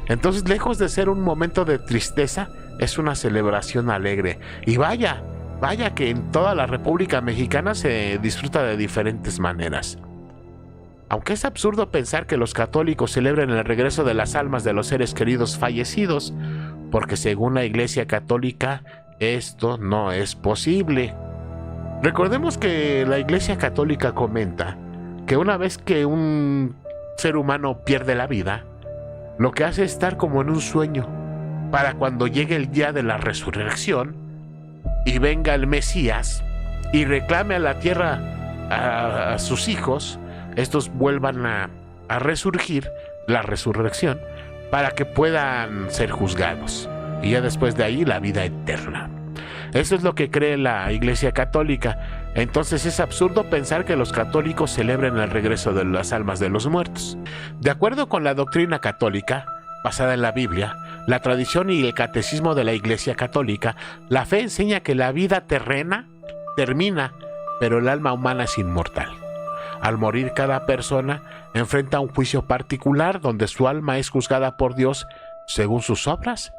Entonces, lejos de ser un momento de tristeza, es una celebración alegre. Y vaya que en toda la República Mexicana se disfruta de diferentes maneras. Aunque es absurdo pensar que los católicos celebren el regreso de las almas de los seres queridos fallecidos, porque según la Iglesia Católica, esto no es posible. Recordemos que la Iglesia Católica comenta que una vez que un ser humano pierde la vida, lo que hace es estar como en un sueño, para cuando llegue el día de la resurrección y venga el Mesías y reclame a la tierra a sus hijos, estos vuelvan a resurgir, la resurrección, para que puedan ser juzgados. Y ya después de ahí, la vida eterna. Eso es lo que cree la Iglesia Católica. Entonces es absurdo pensar que los católicos celebren el regreso de las almas de los muertos. De acuerdo con la doctrina católica, basada en la Biblia, la tradición y el catecismo de la Iglesia Católica, la fe enseña que la vida terrena termina, pero el alma humana es inmortal. Al morir, cada persona enfrenta un juicio particular donde su alma es juzgada por Dios según sus obras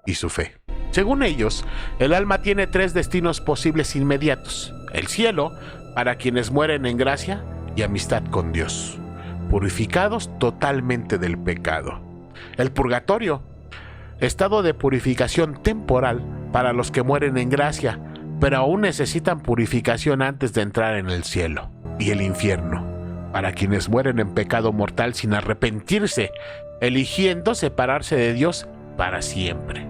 y su fe. Según ellos, el alma tiene 3 destinos posibles inmediatos: el cielo, para quienes mueren en gracia y amistad con Dios, purificados totalmente del pecado; el purgatorio, estado de purificación temporal para los que mueren en gracia, pero aún necesitan purificación antes de entrar en el cielo; y el infierno, para quienes mueren en pecado mortal sin arrepentirse, eligiendo separarse de Dios para siempre.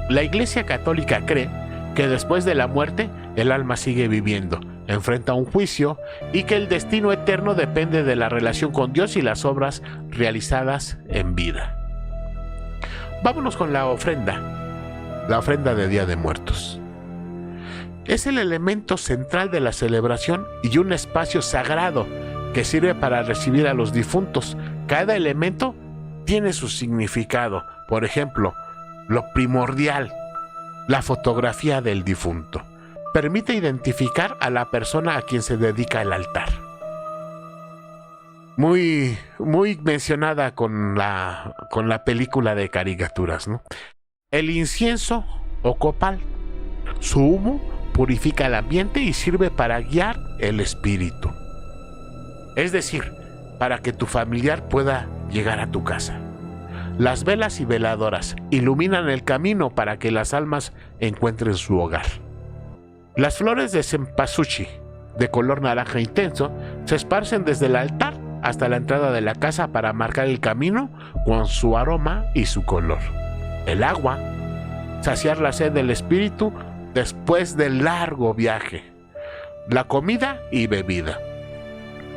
La Iglesia Católica cree que después de la muerte el alma sigue viviendo, enfrenta un juicio y que el destino eterno depende de la relación con Dios y las obras realizadas en vida. Vámonos con la ofrenda de Día de Muertos. Es el elemento central de la celebración y un espacio sagrado que sirve para recibir a los difuntos. Cada elemento tiene su significado. Por ejemplo, lo primordial, la fotografía del difunto, permite identificar a la persona a quien se dedica el altar. Muy mencionada con la película de caricaturas, ¿no? El incienso o copal, su humo purifica el ambiente y sirve para guiar el espíritu. Es decir, para que tu familiar pueda llegar a tu casa. Las velas y veladoras iluminan el camino para que las almas encuentren su hogar. Las flores de cempasúchil, de color naranja intenso, se esparcen desde el altar hasta la entrada de la casa para marcar el camino con su aroma y su color. El agua, saciar la sed del espíritu después del largo viaje. La comida y bebida.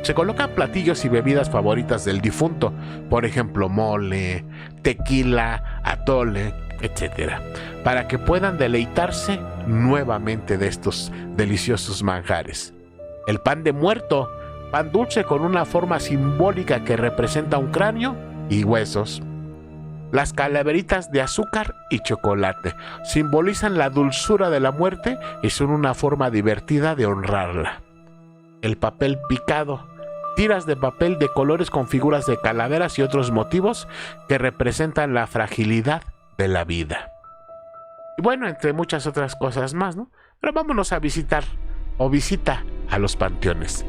Se colocan platillos y bebidas favoritas del difunto, por ejemplo mole, tequila, atole, etc., para que puedan deleitarse nuevamente de estos deliciosos manjares. El pan de muerto, pan dulce con una forma simbólica que representa un cráneo y huesos. Las calaveritas de azúcar y chocolate simbolizan la dulzura de la muerte y son una forma divertida de honrarla. El papel picado, tiras de papel de colores con figuras de calaveras y otros motivos que representan la fragilidad de la vida. Y bueno, entre muchas otras cosas más, ¿no? Pero vámonos a visita a los panteones.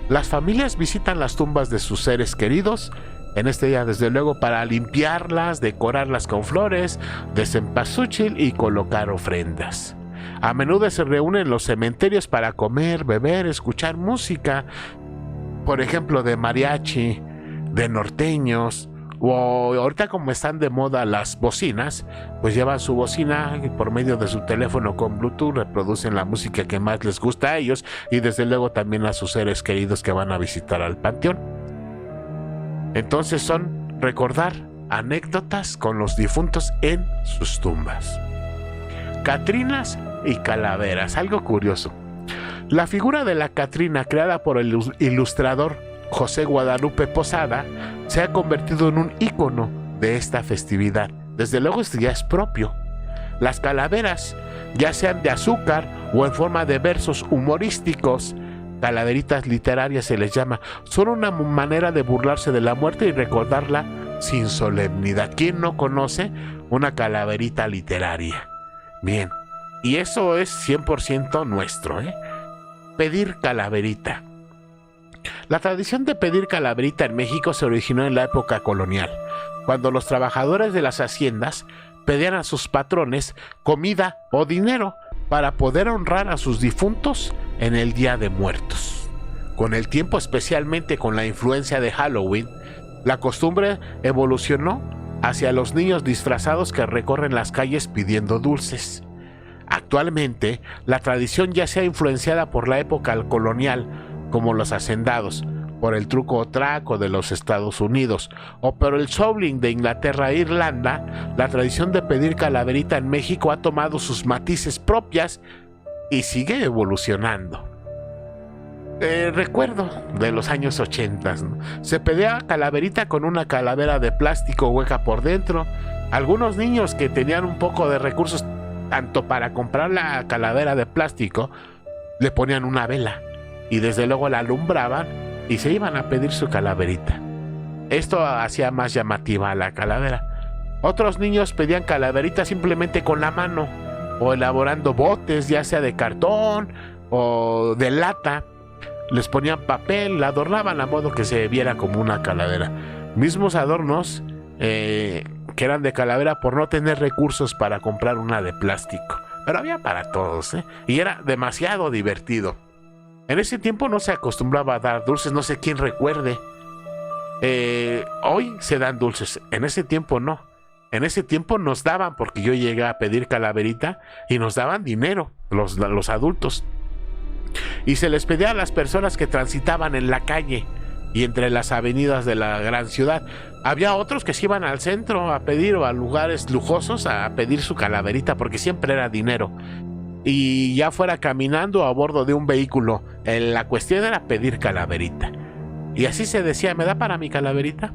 Las familias visitan las tumbas de sus seres queridos en este día, desde luego, para limpiarlas, decorarlas con flores de cempasúchil y colocar ofrendas. A menudo se reúnen en los cementerios para comer, beber, escuchar música, por ejemplo, de mariachi, de norteños, o ahorita como están de moda las bocinas, pues llevan su bocina y por medio de su teléfono con Bluetooth reproducen la música que más les gusta a ellos y desde luego también a sus seres queridos que van a visitar al panteón. Entonces son recordar anécdotas con los difuntos en sus tumbas. Catrinas y calaveras, algo curioso. La figura de la Catrina, creada por el ilustrador José Guadalupe Posada, se ha convertido en un ícono de esta festividad. Desde luego esto ya es propio. Las calaveras, ya sean de azúcar o en forma de versos humorísticos, calaveritas literarias se les llama, son una manera de burlarse de la muerte y recordarla sin solemnidad. ¿Quién no conoce una calaverita literaria? Bien, y eso es 100% nuestro, Pedir calaverita. La tradición de pedir calaverita en México se originó en la época colonial, cuando los trabajadores de las haciendas pedían a sus patrones comida o dinero para poder honrar a sus difuntos en el Día de Muertos. Con el tiempo, especialmente con la influencia de Halloween, la costumbre evolucionó hacia los niños disfrazados que recorren las calles pidiendo dulces. Actualmente, la tradición ya sea influenciada por la época colonial, como los hacendados, por el truco o traco de los Estados Unidos, o por el soubling de Inglaterra e Irlanda, la tradición de pedir calaverita en México ha tomado sus matices propias y sigue evolucionando. Recuerdo de los años 80, ¿no? Se pedía calaverita con una calavera de plástico hueca por dentro. Algunos niños que tenían un poco de recursos, tanto para comprar la calavera de plástico, le ponían una vela y desde luego la alumbraban y se iban a pedir su calaverita. Esto hacía más llamativa a la calavera. Otros niños pedían calaverita simplemente con la mano o elaborando botes, ya sea de cartón o de lata. Les ponían papel, la adornaban a modo que se viera como una calavera. Mismos adornos que eran de calavera por no tener recursos para comprar una de plástico. Pero había para todos, y era demasiado divertido. En ese tiempo no se acostumbraba a dar dulces, no sé quién recuerde. Hoy se dan dulces, en ese tiempo no. En ese tiempo nos daban, porque yo llegué a pedir calaverita y nos daban dinero, los adultos. Y se les pedía a las personas que transitaban en la calle y entre las avenidas de la gran ciudad. Había otros que se iban al centro a pedir o a lugares lujosos a pedir su calaverita porque siempre era dinero. Y ya fuera caminando a bordo de un vehículo, la cuestión era pedir calaverita. Y así se decía, ¿me da para mi calaverita?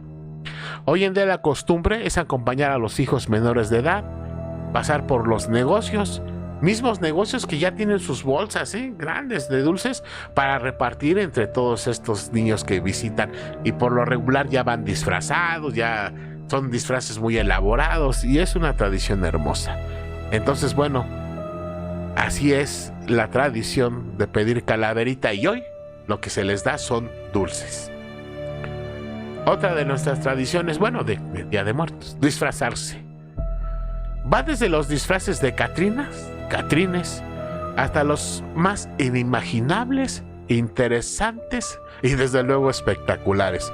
Hoy en día la costumbre es acompañar a los hijos menores de edad, pasar por los negocios, mismos negocios que ya tienen sus bolsas grandes de dulces para repartir entre todos estos niños que visitan, y por lo regular ya van disfrazados, ya son disfraces muy elaborados y es una tradición hermosa. Entonces, bueno, así es la tradición de pedir calaverita y hoy lo que se les da son dulces. Otra de nuestras tradiciones, bueno, de Día de Muertos, disfrazarse. Va desde los disfraces de catrines, hasta los más inimaginables, interesantes y desde luego espectaculares.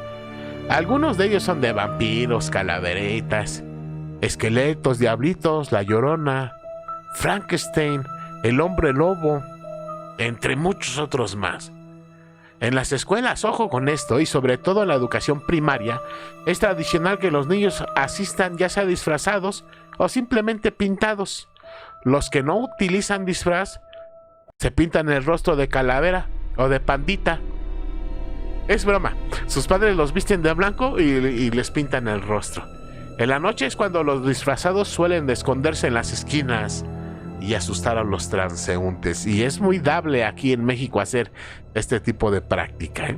Algunos de ellos son de vampiros, calaveritas, esqueletos, diablitos, la Llorona, Frankenstein, el hombre lobo, entre muchos otros más. En las escuelas, ojo con esto, y sobre todo en la educación primaria, es tradicional que los niños asistan ya sea disfrazados o simplemente pintados. Los que no utilizan disfraz se pintan el rostro de calavera o de pandita. Es broma, sus padres los visten de blanco y les pintan el rostro. En la noche es cuando los disfrazados suelen de esconderse en las esquinas y asustar a los transeúntes. Y es muy dable aquí en México hacer este tipo de práctica,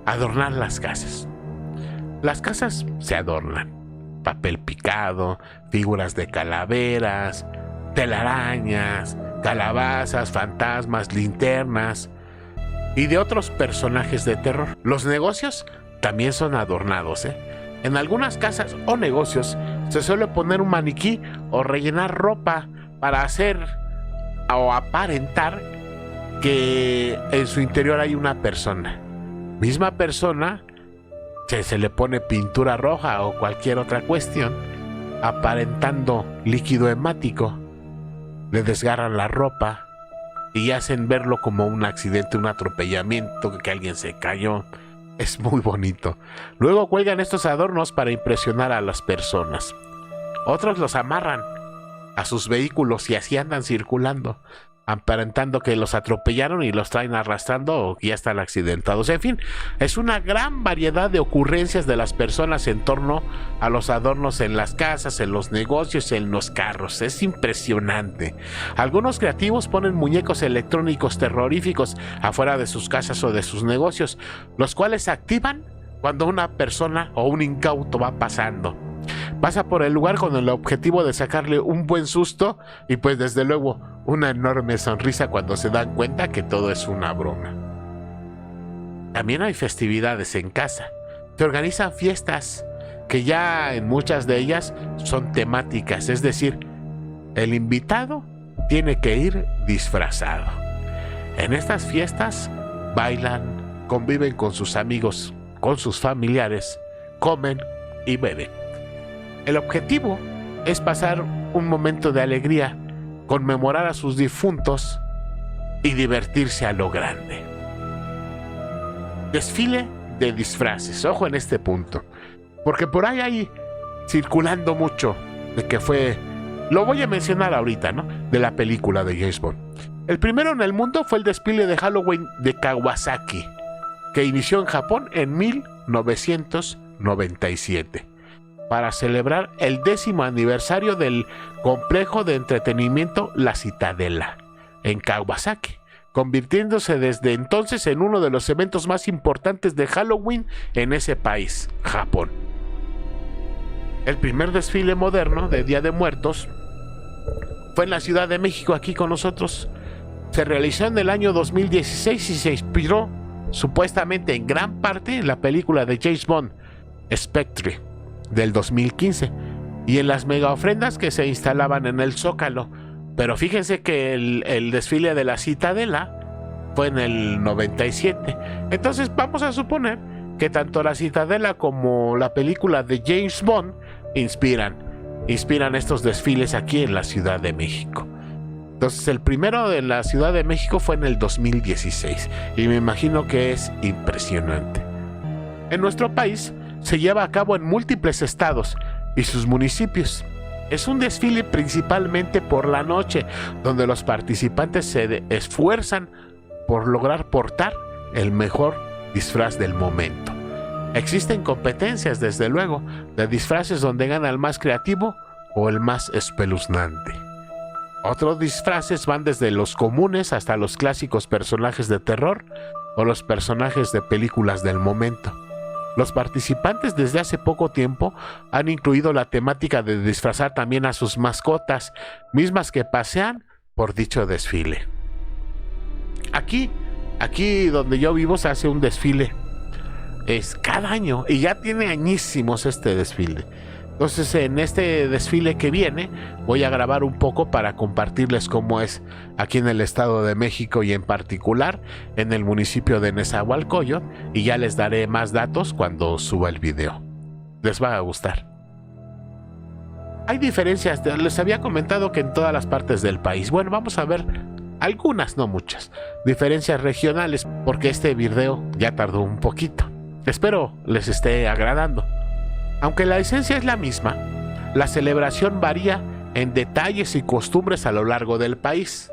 Adornar las casas. Las casas se adornan. Papel picado, figuras de calaveras, telarañas, calabazas, fantasmas, linternas y de otros personajes de terror. Los negocios también son adornados, En algunas casas o negocios se suele poner un maniquí o rellenar ropa para hacer o aparentar que en su interior hay una persona. Misma persona, se le pone pintura roja o cualquier otra cuestión, aparentando líquido hemático. Le desgarran la ropa y hacen verlo como un accidente, un atropellamiento, que alguien se cayó. Es muy bonito. Luego cuelgan estos adornos para impresionar a las personas. Otros los amarran a sus vehículos y así andan circulando, aparentando que los atropellaron y los traen arrastrando o que ya están accidentados. En fin, es una gran variedad de ocurrencias de las personas en torno a los adornos en las casas, en los negocios, en los carros. Es impresionante. Algunos creativos ponen muñecos electrónicos terroríficos afuera de sus casas o de sus negocios, los cuales se activan cuando una persona o un incauto va pasando. Pasa por el lugar con el objetivo de sacarle un buen susto y pues desde luego una enorme sonrisa cuando se dan cuenta que todo es una broma. También hay festividades en casa. Se organizan fiestas que ya en muchas de ellas son temáticas, es decir, el invitado tiene que ir disfrazado. En estas fiestas bailan, conviven con sus amigos, con sus familiares, comen y beben. El objetivo es pasar un momento de alegría, conmemorar a sus difuntos y divertirse a lo grande. Desfile de disfraces, ojo en este punto, porque por ahí hay circulando mucho de que fue, lo voy a mencionar ahorita, ¿no? De la película de James Bond. El primero en el mundo fue el desfile de Halloween de Kawasaki, que inició en Japón en 1997. Para celebrar el 10º aniversario del complejo de entretenimiento La Citadela, en Kawasaki, convirtiéndose desde entonces en uno de los eventos más importantes de Halloween en ese país, Japón. El primer desfile moderno de Día de Muertos fue en la Ciudad de México, aquí con nosotros. Se realizó en el año 2016 y se inspiró supuestamente en gran parte en la película de James Bond, Spectre, del 2015, y en las mega ofrendas que se instalaban en el Zócalo. Pero fíjense que el desfile de la Citadela fue en el 97. Entonces vamos a suponer que tanto la Citadela como la película de James Bond inspiran estos desfiles aquí en la Ciudad de México. Entonces el primero en la Ciudad de México fue en el 2016 y me imagino que es impresionante. En nuestro país se lleva a cabo en múltiples estados y sus municipios. Es un desfile principalmente por la noche, donde los participantes se esfuerzan por lograr portar el mejor disfraz del momento. Existen competencias, desde luego, de disfraces donde gana el más creativo o el más espeluznante. Otros disfraces van desde los comunes hasta los clásicos personajes de terror o los personajes de películas del momento. Los participantes desde hace poco tiempo han incluido la temática de disfrazar también a sus mascotas, mismas que pasean por dicho desfile. Aquí donde yo vivo se hace un desfile. Es cada año y ya tiene añísimos este desfile. Entonces en este desfile que viene voy a grabar un poco para compartirles cómo es aquí en el Estado de México y en particular en el municipio de Nezahualcóyotl, y ya les daré más datos cuando suba el video. Les va a gustar. Hay diferencias, les había comentado que en todas las partes del país. Bueno, vamos a ver algunas, no muchas, diferencias regionales, porque este video ya tardó un poquito. Espero les esté agradando. Aunque la esencia es la misma, la celebración varía en detalles y costumbres a lo largo del país.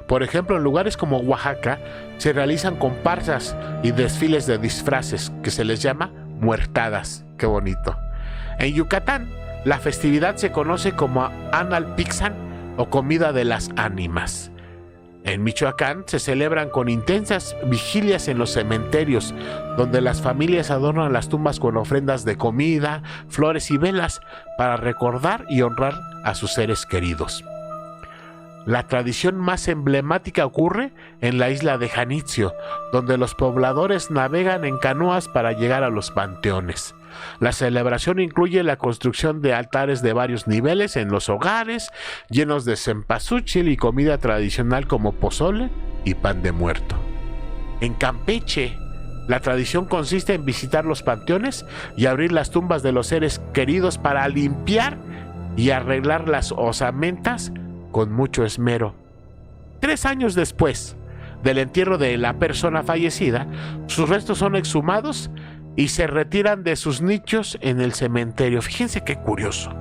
Por ejemplo, en lugares como Oaxaca se realizan comparsas y desfiles de disfraces que se les llama muertadas. ¡Qué bonito! En Yucatán, la festividad se conoce como Analpixan o comida de las ánimas. En Michoacán se celebran con intensas vigilias en los cementerios, donde las familias adornan las tumbas con ofrendas de comida, flores y velas para recordar y honrar a sus seres queridos. La tradición más emblemática ocurre en la isla de Janitzio, donde los pobladores navegan en canoas para llegar a los panteones. La celebración incluye la construcción de altares de varios niveles en los hogares, llenos de cempasúchil y comida tradicional como pozole y pan de muerto. En Campeche, la tradición consiste en visitar los panteones y abrir las tumbas de los seres queridos para limpiar y arreglar las osamentas con mucho esmero. 3 años después del entierro de la persona fallecida, sus restos son exhumados y se retiran de sus nichos en el cementerio. Fíjense qué curioso.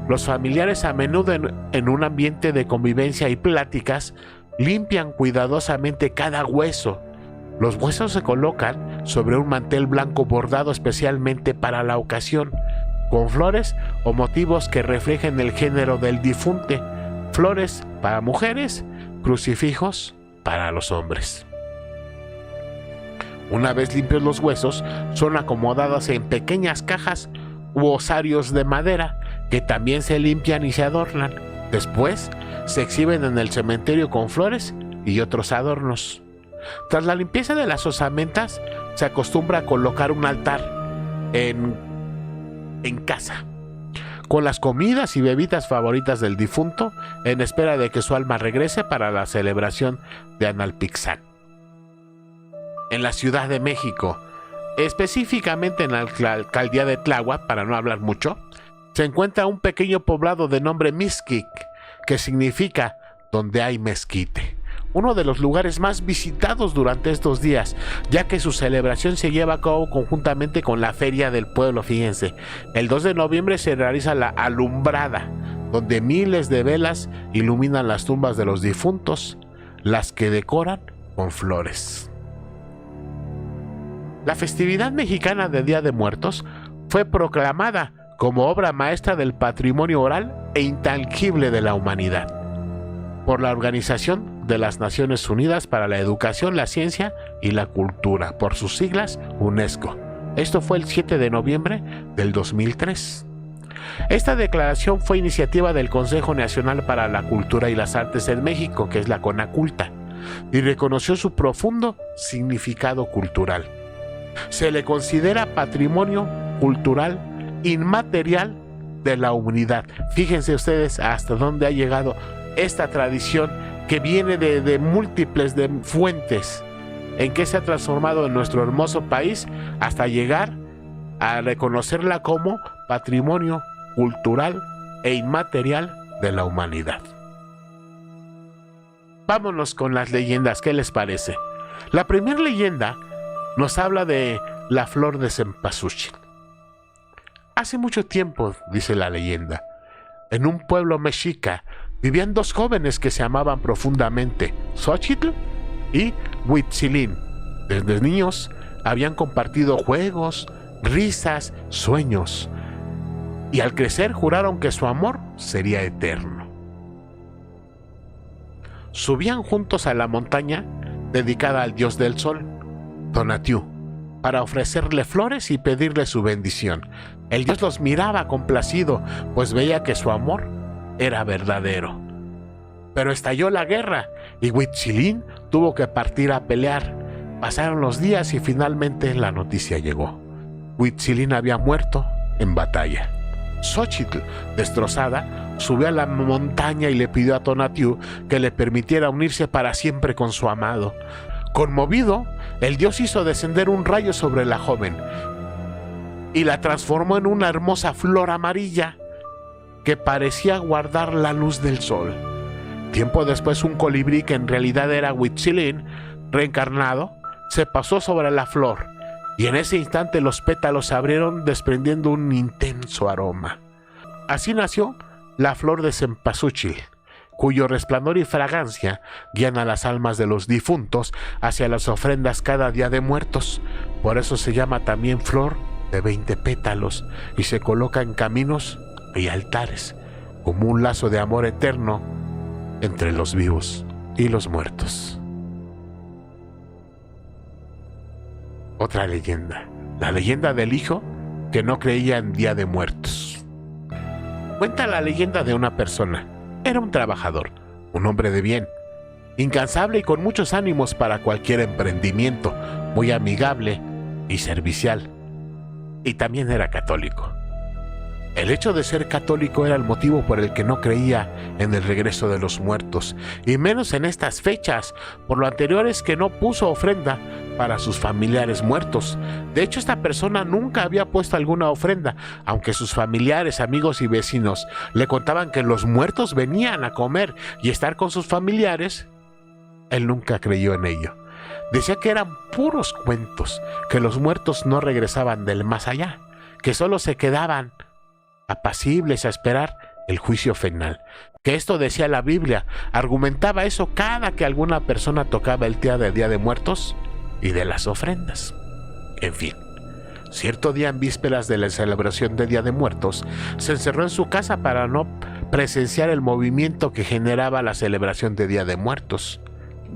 Los familiares, a menudo en un ambiente de convivencia y pláticas, limpian cuidadosamente cada hueso. Los huesos se colocan sobre un mantel blanco bordado especialmente para la ocasión, con flores o motivos que reflejen el género del difunto. Flores para mujeres, crucifijos para los hombres. Una vez limpios los huesos, son acomodados en pequeñas cajas u osarios de madera que también se limpian y se adornan. Después, se exhiben en el cementerio con flores y otros adornos. Tras la limpieza de las osamentas, se acostumbra a colocar un altar en casa, con las comidas y bebidas favoritas del difunto, en espera de que su alma regrese para la celebración de Analpixán. En la Ciudad de México, específicamente en la alcaldía de Tláhuac, para no hablar mucho, se encuentra un pequeño poblado de nombre Mixquic, que significa donde hay mezquite. Uno de los lugares más visitados durante estos días, ya que su celebración se lleva a cabo conjuntamente con la Feria del Pueblo. Fíjense, el 2 de noviembre se realiza la alumbrada, donde miles de velas iluminan las tumbas de los difuntos, las que decoran con flores. La festividad mexicana de Día de Muertos fue proclamada como obra maestra del patrimonio oral e intangible de la humanidad por la Organización de las Naciones Unidas para la Educación, la Ciencia y la Cultura, por sus siglas UNESCO. Esto fue el 7 de noviembre del 2003. Esta declaración fue iniciativa del Consejo Nacional para la Cultura y las Artes en México, que es la CONACULTA, y reconoció su profundo significado cultural. Se le considera patrimonio cultural inmaterial de la humanidad. Fíjense ustedes hasta dónde ha llegado esta tradición, que viene de múltiples fuentes, en que se ha transformado en nuestro hermoso país hasta llegar a reconocerla como patrimonio cultural e inmaterial de la humanidad. Vámonos con las leyendas, ¿qué les parece? La primera leyenda nos habla de la flor de cempasúchil. Hace mucho tiempo, dice la leyenda, en un pueblo mexica vivían 2 jóvenes que se amaban profundamente, Xochitl y Huitzilín. Desde niños habían compartido juegos, risas, sueños, y al crecer juraron que su amor sería eterno. Subían juntos a la montaña dedicada al dios del sol, Tonatiuh, para ofrecerle flores y pedirle su bendición. El dios los miraba complacido, pues veía que su amor era verdadero. Pero estalló la guerra y Huitzilín tuvo que partir a pelear. Pasaron los días y finalmente la noticia llegó. Huitzilín había muerto en batalla. Xochitl, destrozada, subió a la montaña y le pidió a Tonatiuh que le permitiera unirse para siempre con su amado. Conmovido, el dios hizo descender un rayo sobre la joven y la transformó en una hermosa flor amarilla que parecía guardar la luz del sol. Tiempo después, un colibrí, que en realidad era Huitzilín reencarnado, se pasó sobre la flor, y en ese instante los pétalos se abrieron desprendiendo un intenso aroma. Así nació la flor de cempasúchil, cuyo resplandor y fragancia guían a las almas de los difuntos hacia las ofrendas cada día de muertos. Por eso se llama también flor de 20 pétalos y se coloca en caminos y altares como un lazo de amor eterno entre los vivos y los muertos. Otra leyenda, la leyenda del hijo que no creía en Día de Muertos. Cuenta la leyenda de una persona. Era un trabajador, un hombre de bien, incansable y con muchos ánimos para cualquier emprendimiento, muy amigable y servicial. Y también era católico. El hecho de ser católico era el motivo por el que no creía en el regreso de los muertos, y menos en estas fechas. Por lo anterior es que no puso ofrenda para sus familiares muertos. De hecho, esta persona nunca había puesto alguna ofrenda, aunque sus familiares, amigos y vecinos le contaban que los muertos venían a comer y estar con sus familiares. Él nunca creyó en ello. Decía que eran puros cuentos, que los muertos no regresaban del más allá, que solo se quedaban apacibles a esperar el juicio final. Que esto decía la Biblia, argumentaba eso cada que alguna persona tocaba el tema del Día de Muertos y de las ofrendas. En fin, cierto día en vísperas de la celebración del Día de Muertos, se encerró en su casa para no presenciar el movimiento que generaba la celebración del Día de Muertos.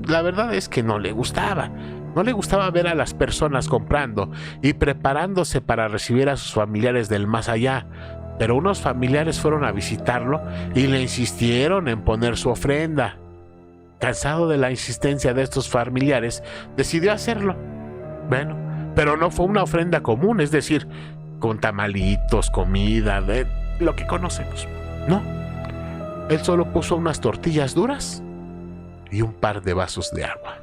La verdad es que no le gustaba. No le gustaba ver a las personas comprando y preparándose para recibir a sus familiares del más allá. Pero unos familiares fueron a visitarlo y le insistieron en poner su ofrenda. Cansado de la insistencia de estos familiares, decidió hacerlo. Bueno, pero no fue una ofrenda común, es decir, con tamalitos, comida, de lo que conocemos. No, él solo puso unas tortillas duras y un par de vasos de agua.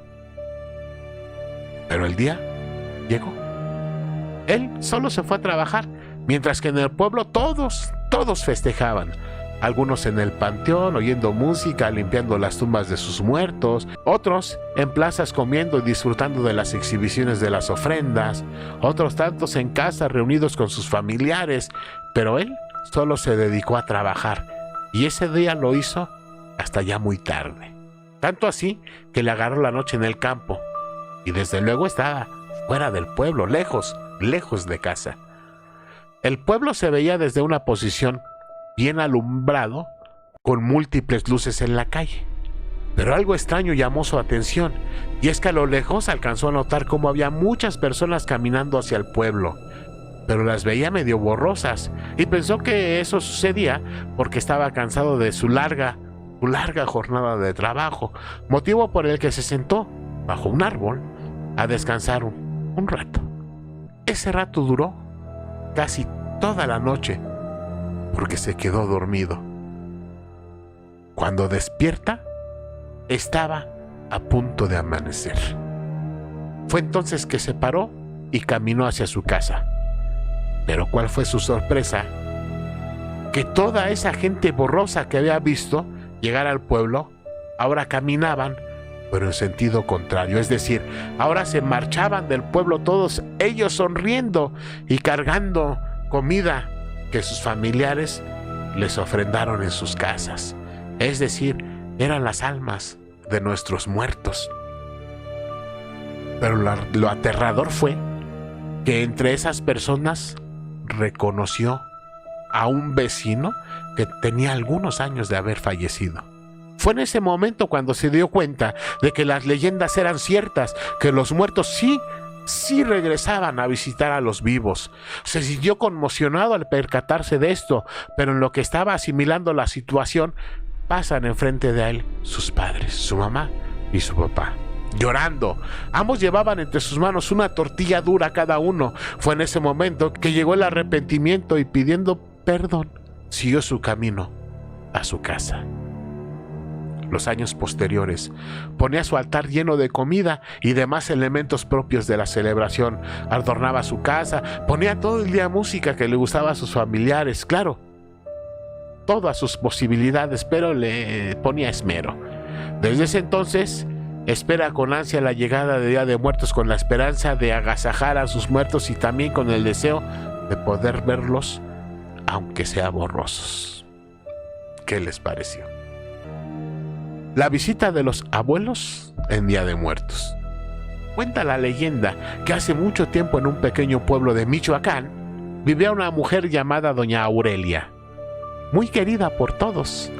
Pero el día llegó. Él solo se fue a trabajar, mientras que en el pueblo todos festejaban. Algunos en el panteón oyendo música, limpiando las tumbas de sus muertos, otros en plazas comiendo y disfrutando de las exhibiciones de las ofrendas, otros tantos en casa reunidos con sus familiares, pero él solo se dedicó a trabajar, y ese día lo hizo hasta ya muy tarde. Tanto así que le agarró la noche en el campo, y desde luego estaba fuera del pueblo, lejos de casa. El pueblo se veía desde una posición bien alumbrado, con múltiples luces en la calle. Pero algo extraño llamó su atención, y es que a lo lejos alcanzó a notar cómo había muchas personas caminando hacia el pueblo, pero las veía medio borrosas, y pensó que eso sucedía porque estaba cansado de su larga jornada de trabajo, motivo por el que se sentó bajo un árbol a descansar un rato. Ese rato duró casi toda la noche, porque se quedó dormido. Cuando despierta, estaba a punto de amanecer. Fue entonces que se paró y caminó hacia su casa. Pero ¿cuál fue su sorpresa? Que toda esa gente borrosa que había visto llegar al pueblo, ahora caminaban, pero en sentido contrario. Es decir, ahora se marchaban del pueblo todos ellos sonriendo y cargando comida que sus familiares les ofrendaron en sus casas. Es decir, eran las almas de nuestros muertos. Pero lo aterrador fue que entre esas personas reconoció a un vecino que tenía algunos años de haber fallecido. Fue en ese momento cuando se dio cuenta de que las leyendas eran ciertas, que los muertos sí regresaban a visitar a los vivos. Se sintió conmocionado al percatarse de esto, pero en lo que estaba asimilando la situación, pasan enfrente de él sus padres, su mamá y su papá, llorando. Ambos llevaban entre sus manos una tortilla dura cada uno. Fue en ese momento que llegó el arrepentimiento y, pidiendo perdón, siguió su camino a su casa. Los años posteriores, ponía su altar lleno de comida y demás elementos propios de la celebración, adornaba su casa, ponía todo el día música que le gustaba a sus familiares, claro, todas sus posibilidades, pero le ponía esmero. Desde ese entonces, espera con ansia la llegada del Día de Muertos, con la esperanza de agasajar a sus muertos y también con el deseo de poder verlos, aunque sea borrosos. ¿Qué les pareció? La visita de los abuelos en Día de Muertos. Cuenta la leyenda que hace mucho tiempo en un pequeño pueblo de Michoacán vivía una mujer llamada Doña Aurelia, muy querida por todos.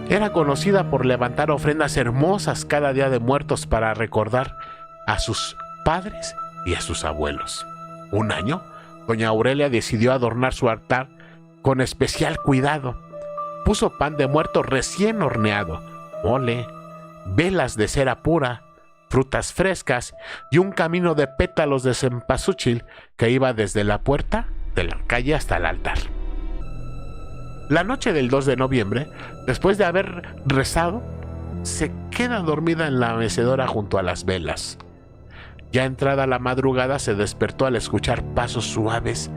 Era conocida por levantar ofrendas hermosas cada Día de Muertos para recordar a sus padres y a sus abuelos. Un año, Doña Aurelia decidió adornar su altar con especial cuidado. Puso pan de muerto recién horneado, mole, velas de cera pura, frutas frescas y un camino de pétalos de cempasúchil que iba desde la puerta de la calle hasta el altar. La noche del 2 de noviembre, después de haber rezado, se queda dormida en la mecedora junto a las velas. Ya entrada la madrugada se despertó al escuchar pasos suaves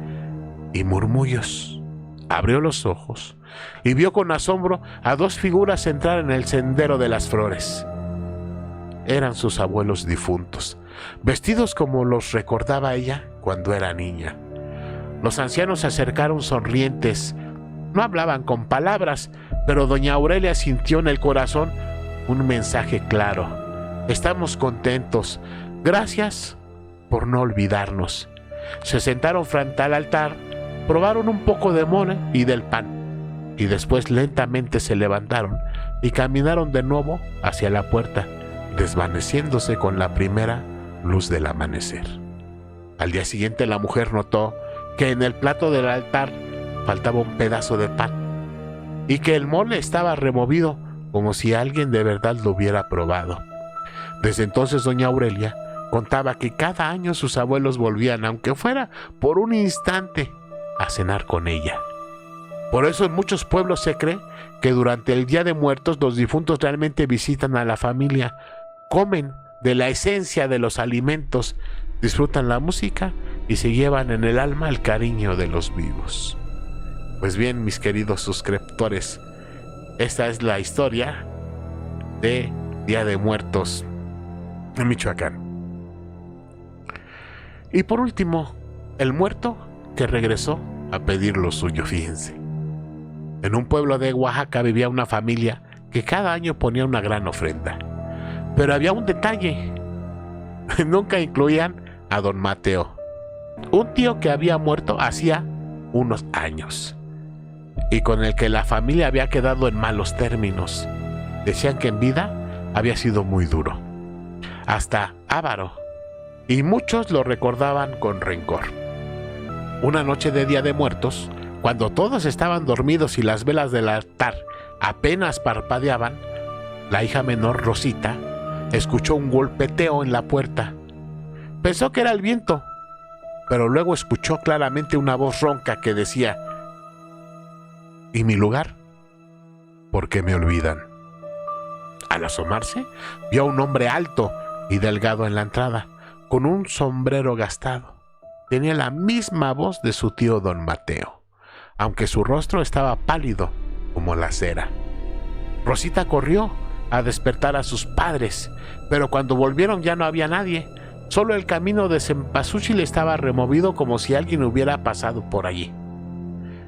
y murmullos. Abrió los ojos y vio con asombro a dos figuras entrar en el sendero de las flores. Eran sus abuelos difuntos, vestidos como los recordaba ella cuando era niña. Los ancianos se acercaron sonrientes. No hablaban con palabras, pero doña Aurelia sintió en el corazón un mensaje claro. Estamos contentos. Gracias por no olvidarnos. Se sentaron frente al altar, probaron un poco de mole y del pan, y después lentamente se levantaron y caminaron de nuevo hacia la puerta, desvaneciéndose con la primera luz del amanecer. Al día siguiente la mujer notó que en el plato del altar faltaba un pedazo de pan y que el mole estaba removido como si alguien de verdad lo hubiera probado. Desde entonces doña Aurelia contaba que cada año sus abuelos volvían, aunque fuera por un instante, a cenar con ella. Por eso en muchos pueblos se cree que durante el Día de Muertos los difuntos realmente visitan a la familia, comen de la esencia de los alimentos, disfrutan la música y se llevan en el alma el cariño de los vivos. Pues bien, mis queridos suscriptores, esta es la historia de Día de Muertos en Michoacán. Y por último, el muerto que regresó a pedir lo suyo, fíjense. En un pueblo de Oaxaca vivía una familia que cada año ponía una gran ofrenda. Pero había un detalle. Nunca incluían a don Mateo, un tío que había muerto hacía unos años y con el que la familia había quedado en malos términos. Decían que en vida había sido muy duro, hasta avaro, y muchos lo recordaban con rencor. Una noche de Día de Muertos, cuando todos estaban dormidos y las velas del altar apenas parpadeaban, la hija menor, Rosita, escuchó un golpeteo en la puerta. Pensó que era el viento, pero luego escuchó claramente una voz ronca que decía: ¿y mi lugar? ¿Por qué me olvidan? Al asomarse, vio a un hombre alto y delgado en la entrada, con un sombrero gastado. Tenía la misma voz de su tío don Mateo, aunque su rostro estaba pálido como la cera. Rosita corrió a despertar a sus padres, pero cuando volvieron ya no había nadie. Solo el camino de cempasúchil estaba removido como si alguien hubiera pasado por allí.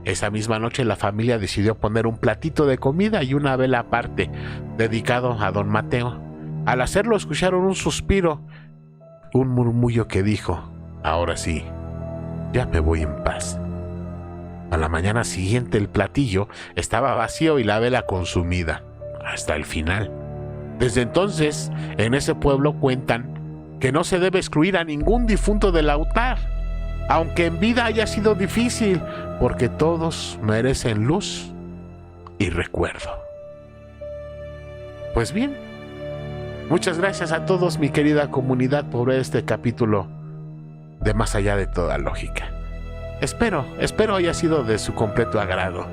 Esa misma noche la familia decidió poner un platito de comida y una vela aparte, dedicado a don Mateo. Al hacerlo escucharon un suspiro, un murmullo que dijo: ahora sí, ya me voy en paz. A la mañana siguiente el platillo estaba vacío y la vela consumida, hasta el final. Desde entonces, en ese pueblo cuentan que no se debe excluir a ningún difunto del altar, aunque en vida haya sido difícil, porque todos merecen luz y recuerdo. Pues bien, muchas gracias a todos, mi querida comunidad, por ver este capítulo de Más Allá de Toda Lógica. Espero haya sido de su completo agrado.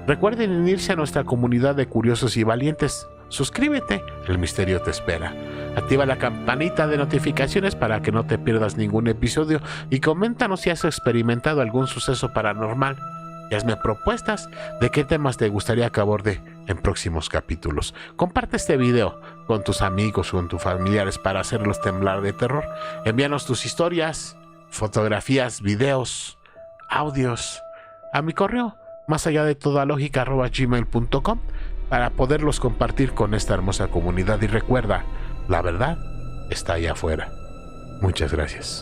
Recuerden unirse a nuestra comunidad de curiosos y valientes. Suscríbete, el misterio te espera. Activa la campanita de notificaciones para que no te pierdas ningún episodio y coméntanos si has experimentado algún suceso paranormal y hazme propuestas de qué temas te gustaría que aborde en próximos capítulos. Comparte este video con tus amigos o con tus familiares para hacerlos temblar de terror. Envíanos tus historias, fotografías, videos, audios a mi correo másalladetodalógica@gmail.com para poderlos compartir con esta hermosa comunidad. Y recuerda, la verdad está allá afuera. Muchas gracias.